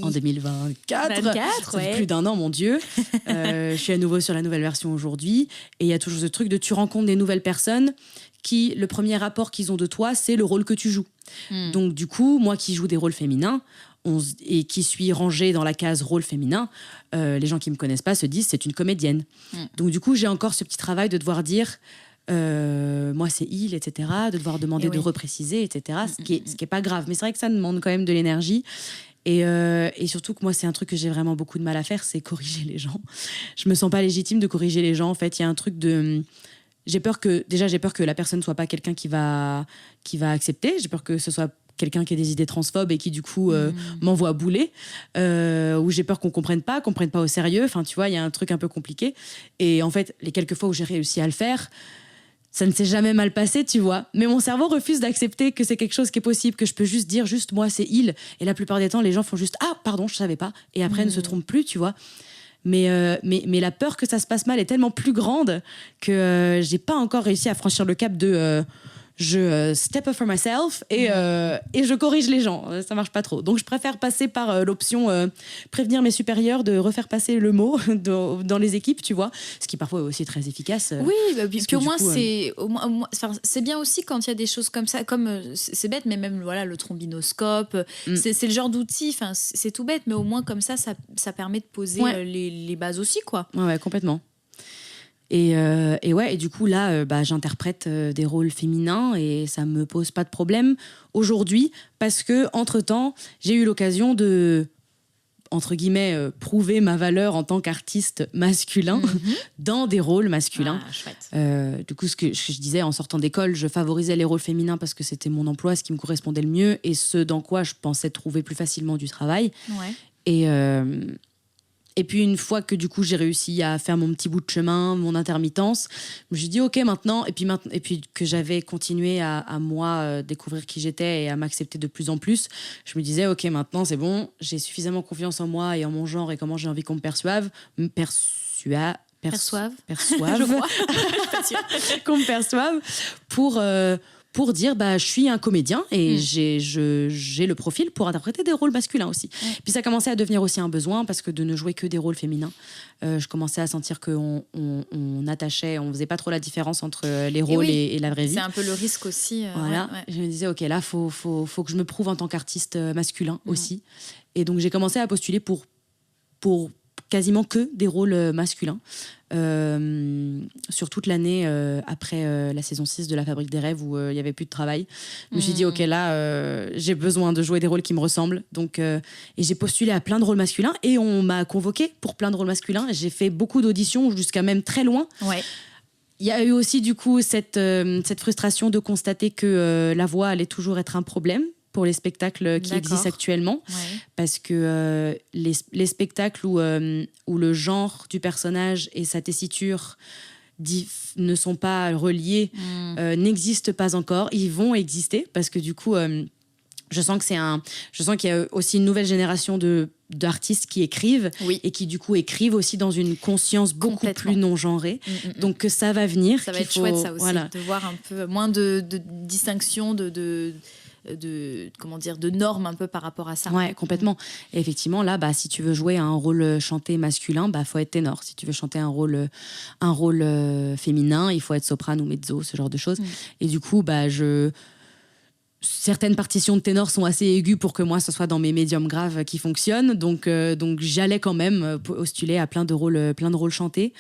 B: en 2024. Ça fait plus d'un an, mon Dieu. Je suis à nouveau sur la nouvelle version aujourd'hui. Et il y a toujours ce truc de tu rencontres des nouvelles personnes qui, le premier rapport qu'ils ont de toi, c'est le rôle que tu joues. Donc, du coup, moi qui joue des rôles féminins, et qui suis rangée dans la case rôle féminin, les gens qui me connaissent pas se disent c'est une comédienne. Donc, du coup, j'ai encore ce petit travail de devoir dire... moi c'est il, etc., de devoir demander de repréciser, etc., ce qui est pas grave, mais c'est vrai que ça demande quand même de l'énergie et surtout que moi c'est un truc que j'ai vraiment beaucoup de mal à faire, c'est corriger les gens. Je me sens pas légitime de corriger les gens, en fait. Il y a un truc de... j'ai peur que la personne soit pas quelqu'un qui va accepter, j'ai peur que ce soit quelqu'un qui a des idées transphobes et qui du coup m'envoie bouler, ou j'ai peur qu'on comprenne pas au sérieux, enfin tu vois, il y a un truc un peu compliqué. Et en fait les quelques fois où j'ai réussi à le faire, ça ne s'est jamais mal passé, tu vois. Mais mon cerveau refuse d'accepter que c'est quelque chose qui est possible, que je peux juste dire moi c'est il. Et la plupart des temps, les gens font juste ah pardon, je savais pas. Et après ne se trompent plus, tu vois. Mais la peur que ça se passe mal est tellement plus grande que j'ai pas encore réussi à franchir le cap de je step up for myself et je corrige les gens. Ça marche pas trop. Donc je préfère passer par l'option prévenir mes supérieurs de refaire passer le mot dans les équipes, tu vois. Ce qui parfois est aussi très efficace.
A: Oui, puis au moins c'est bien aussi quand il y a des choses comme ça, comme c'est bête, mais même voilà le trombinoscope, c'est le genre d'outil. Enfin c'est tout bête, mais au moins comme ça permet de poser les bases aussi, quoi.
B: Ouais, complètement. Et du coup là j'interprète des rôles féminins et ça me pose pas de problème aujourd'hui parce que entre-temps j'ai eu l'occasion de entre guillemets prouver ma valeur en tant qu'artiste masculin dans des rôles masculins. Du coup ce que je disais, en sortant d'école, je favorisais les rôles féminins parce que c'était mon emploi, ce qui me correspondait le mieux et ce dans quoi je pensais trouver plus facilement du travail. Et puis une fois que du coup j'ai réussi à faire mon petit bout de chemin, mon intermittence, je me suis dit ok maintenant, et puis que j'avais continué à moi découvrir qui j'étais et à m'accepter de plus en plus, je me disais ok maintenant c'est bon, j'ai suffisamment confiance en moi et en mon genre et comment j'ai envie qu'on me perçoive,
A: perçoive
B: je crois qu'on me perçoive pour dire je suis un comédien et j'ai le profil pour interpréter des rôles masculins aussi. Puis ça commençait à devenir aussi un besoin parce que de ne jouer que des rôles féminins, je commençais à sentir qu'on on faisait pas trop la différence entre les rôles et la vraie vie.
A: C'est un peu le risque aussi.
B: Voilà. Je me disais ok là faut que je me prouve en tant qu'artiste masculin aussi. Et donc j'ai commencé à postuler pour quasiment que des rôles masculins. Sur toute l'année après la saison 6 de La Fabrique des Rêves où il n'y avait plus de travail. Je me suis dit, ok, là, j'ai besoin de jouer des rôles qui me ressemblent. Donc, et j'ai postulé à plein de rôles masculins et on m'a convoqué pour plein de rôles masculins. J'ai fait beaucoup d'auditions jusqu'à même très loin.
A: Ouais.
B: Il y a eu aussi, du coup, cette frustration de constater que la voix allait toujours être un problème pour les spectacles qui existent actuellement, parce que les spectacles où le genre du personnage et sa tessiture ne sont pas reliés n'existent pas encore. Ils vont exister parce que du coup je sens qu'il y a aussi une nouvelle génération d'artistes qui écrivent et qui du coup écrivent aussi dans une conscience beaucoup plus non genrée. Donc que ça va venir.
A: Ça va être chouette ça aussi, de voir un peu moins de distinction de normes un peu par rapport à ça.
B: Ouais, complètement. Et effectivement, là, si tu veux jouer un rôle chanté masculin, faut être ténor. Si tu veux chanter un rôle féminin, il faut être soprano ou mezzo, ce genre de choses. Et du coup, certaines partitions de ténor sont assez aiguës pour que moi, ce soit dans mes médiums graves qui fonctionnent. Donc j'allais quand même postuler à plein de rôles chantés.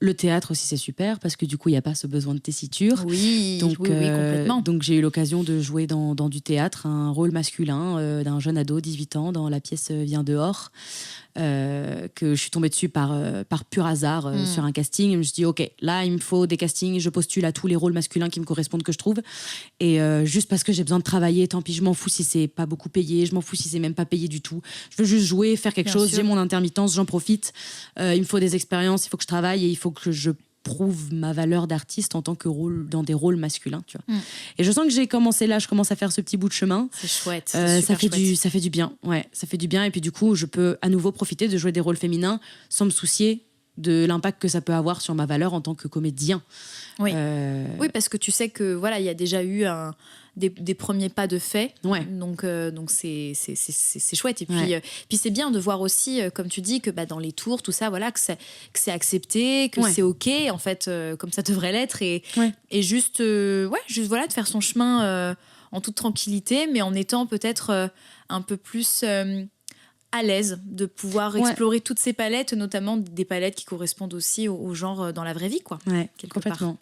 B: Le théâtre aussi, c'est super parce que du coup, il n'y a pas ce besoin de tessiture.
A: Oui, oui, complètement.
B: Donc, j'ai eu l'occasion de jouer dans du théâtre un rôle masculin d'un jeune ado, 18 ans, dans la pièce Viens dehors. Que je suis tombée dessus par pur hasard sur un casting. Je me suis dit, OK, là, il me faut des castings. Je postule à tous les rôles masculins qui me correspondent, que je trouve. Et juste parce que j'ai besoin de travailler, tant pis, je m'en fous si c'est pas beaucoup payé. Je m'en fous si c'est même pas payé du tout. Je veux juste jouer, faire quelque chose. J'ai mon intermittence, j'en profite. Il me faut des expériences, il faut que je travaille et il faut que je prouve ma valeur d'artiste en tant que dans des rôles masculins, tu vois. Et je sens que j'ai commencé là, je commence à faire ce petit bout de chemin.
A: C'est chouette.
B: Ça fait du bien. Ouais, ça fait du bien. Et puis du coup, je peux à nouveau profiter de jouer des rôles féminins sans me soucier de l'impact que ça peut avoir sur ma valeur en tant que comédien.
A: Oui, oui, parce que tu sais que voilà, il y a déjà eu des premiers pas de fait.
B: Ouais.
A: Donc c'est chouette. Et puis, puis c'est bien de voir aussi, comme tu dis, que dans les tours, tout ça, voilà, que c'est accepté, que c'est OK, en fait, comme ça devrait l'être. Et juste voilà, de faire son chemin en toute tranquillité, mais en étant peut-être un peu plus à l'aise de pouvoir explorer toutes ces palettes, notamment des palettes qui correspondent aussi au genre dans la vraie vie, quoi.
B: Ouais, complètement.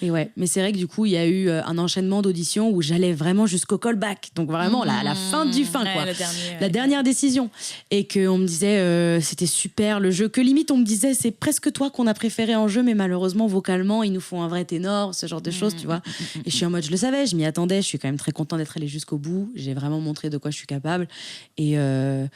B: Et ouais, mais c'est vrai que du coup, il y a eu un enchaînement d'auditions où j'allais vraiment jusqu'au callback. Donc vraiment, la fin du fin, quoi. La dernière décision. Et qu'on me disait, c'était super le jeu. Que limite, on me disait, c'est presque toi qu'on a préféré en jeu, mais malheureusement, vocalement, il nous faut un vrai ténor, ce genre de choses, tu vois. Et je suis en mode, je le savais, je m'y attendais. Je suis quand même très contente d'être allée jusqu'au bout. J'ai vraiment montré de quoi je suis capable. Et en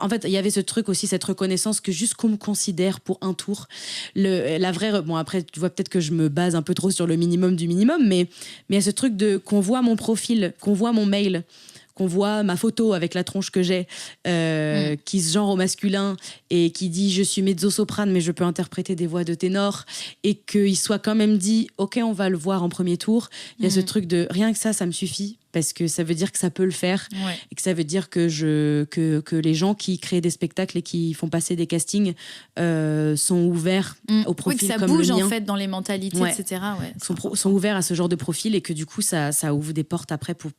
B: fait, il y avait ce truc aussi, cette reconnaissance que juste qu'on me considère pour un tour. Bon, après, tu vois peut-être que je me base un peu trop sur le minimum du minimum, mais il y a ce truc qu'on voit mon profil, qu'on voit mon mail, qu'on voit ma photo avec la tronche que j'ai, qui se genre au masculin et qui dit je suis mezzo-soprane mais je peux interpréter des voix de ténor, et qu'il soit quand même dit ok, on va le voir en premier tour. Il y a ce truc de rien que ça me suffit, parce que ça veut dire que ça peut le faire, et que ça veut dire que les gens qui créent des spectacles et qui font passer des castings sont ouverts au profil
A: que ça
B: comme
A: bouge
B: le mien.
A: En fait dans les mentalités, etc.
B: Sont ouverts à ce genre de profil, et que du coup ça ouvre des portes après pour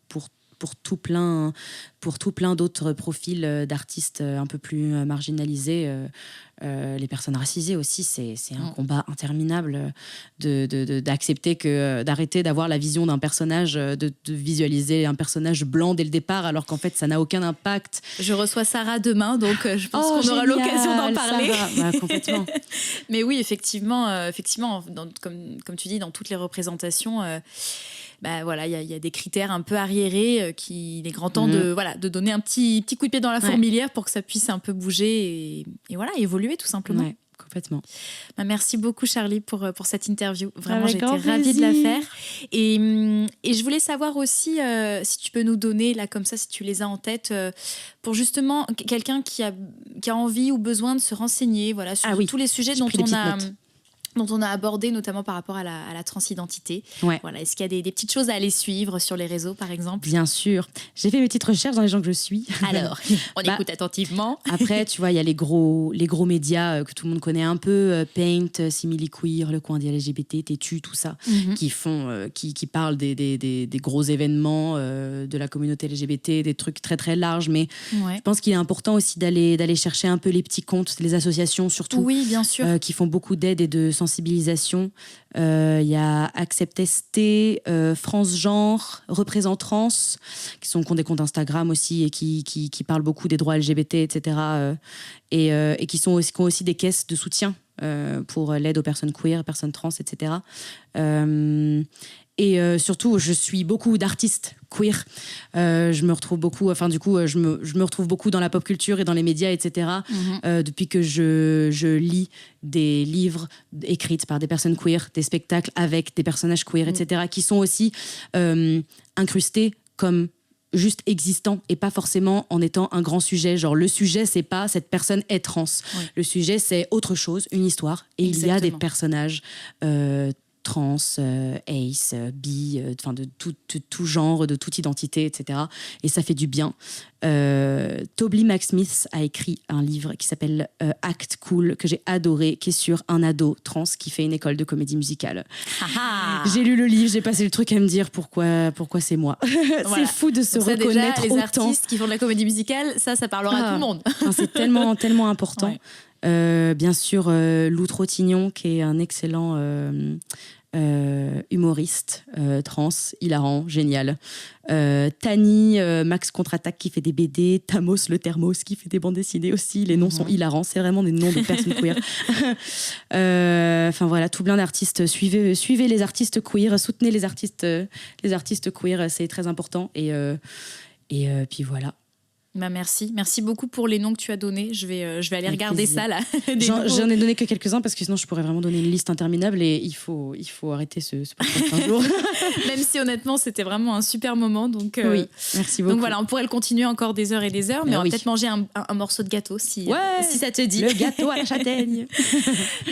B: tout plein d'autres profils d'artistes un peu plus marginalisés. Les personnes racisées aussi, c'est un combat interminable d'accepter d'arrêter d'avoir la vision d'un personnage, de visualiser un personnage blanc dès le départ, alors qu'en fait ça n'a aucun impact.
A: Je reçois Sarah demain, donc je pense qu'on aura l'occasion d'en parler.
B: Complètement.
A: Mais oui, effectivement, comme tu dis, dans toutes les représentations, voilà, il y a des critères un peu arriérés qu'il est grand temps de donner un petit coup de pied dans la fourmilière pour que ça puisse un peu bouger et voilà, évoluer tout simplement.
B: Ouais, complètement.
A: Merci beaucoup Charlie pour cette interview. Vraiment, j'étais ravie de la faire. Et je voulais savoir aussi si tu peux nous donner, là comme ça, si tu les as en tête, pour justement quelqu'un qui a envie ou besoin de se renseigner, voilà, sur tous les sujets dont on a abordé, notamment par rapport à la transidentité. Voilà, est-ce qu'il y a des petites choses à aller suivre sur les réseaux, par exemple ?
B: Bien sûr. J'ai fait mes petites recherches dans les gens que je suis.
A: Alors, on écoute attentivement.
B: Après, tu vois, il y a les gros médias que tout le monde connaît un peu, Paint, Simili-Queer, Le Coin des LGBT, Tétu, tout ça, qui parlent des gros événements de la communauté LGBT, des trucs très très larges. Mais je pense qu'il est important aussi d'aller chercher un peu les petits comptes, les associations surtout,
A: bien sûr.
B: qui font beaucoup d'aide et de sensibilisation. Il y a Accept ST, France Genre, Représente Trans, qui ont des comptes Instagram aussi et qui parlent beaucoup des droits LGBT, etc. Et qui ont aussi des caisses de soutien pour l'aide aux personnes queer, personnes trans, etc. Et surtout, je suis beaucoup d'artistes queer. Je me retrouve beaucoup, je me retrouve beaucoup dans la pop culture et dans les médias, etc. Depuis que je lis des livres écrits par des personnes queer, des spectacles avec des personnages queer, etc., qui sont aussi incrustés comme juste existant et pas forcément en étant un grand sujet. Genre, le sujet, c'est pas cette personne est trans. Le sujet, c'est autre chose, une histoire. Et il y a des personnages trans, ace, bi, enfin de tout genre, de toute identité, etc. Et ça fait du bien. Toby McSmith a écrit un livre qui s'appelle Act Cool, que j'ai adoré, qui est sur un ado trans qui fait une école de comédie musicale. J'ai lu le livre, j'ai passé le truc à me dire pourquoi c'est moi.
A: Voilà.
B: C'est fou de se reconnaître
A: déjà, les
B: autant.
A: artistes qui font de la comédie musicale, ça parlera à tout le monde.
B: C'est tellement important.
A: Ouais.
B: Bien sûr, Lou Trottignon, qui est un excellent humoriste trans, hilarant, génial. Tani, Max Contre-Attaque qui fait des BD, Tamos le Thermos qui fait des bandes dessinées aussi. Les noms sont hilarants, c'est vraiment des noms de personnes queer. Enfin voilà, tout plein d'artistes. Suivez les artistes queer, soutenez les artistes queer, c'est très important. Et puis voilà.
A: Bah merci beaucoup pour les noms que tu as donnés. Je vais aller regarder ça là.
B: J'en ai donné que quelques-uns parce que sinon je pourrais vraiment donner une liste interminable et il faut arrêter ce podcast un jour.
A: Même si honnêtement c'était vraiment un super moment. Donc,
B: oui, merci beaucoup.
A: Donc voilà, on pourrait le continuer encore des heures et des heures, mais on va peut-être manger un morceau de gâteau si ça te dit.
B: Le gâteau à la châtaigne.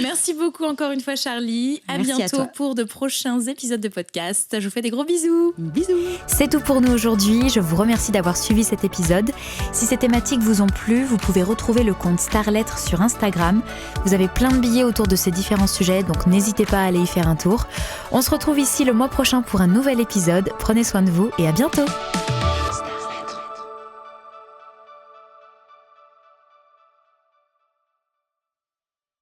A: Merci beaucoup encore une fois Charlie.
B: Merci
A: bientôt pour de prochains épisodes de podcast. Je vous fais des gros bisous.
B: Bisous.
A: C'est tout pour nous aujourd'hui. Je vous remercie d'avoir suivi cet épisode. Si ces thématiques vous ont plu, vous pouvez retrouver le compte Starlettre sur Instagram. Vous avez plein de billets autour de ces différents sujets, donc n'hésitez pas à aller y faire un tour. On se retrouve ici le mois prochain pour un nouvel épisode. Prenez soin de vous et à bientôt.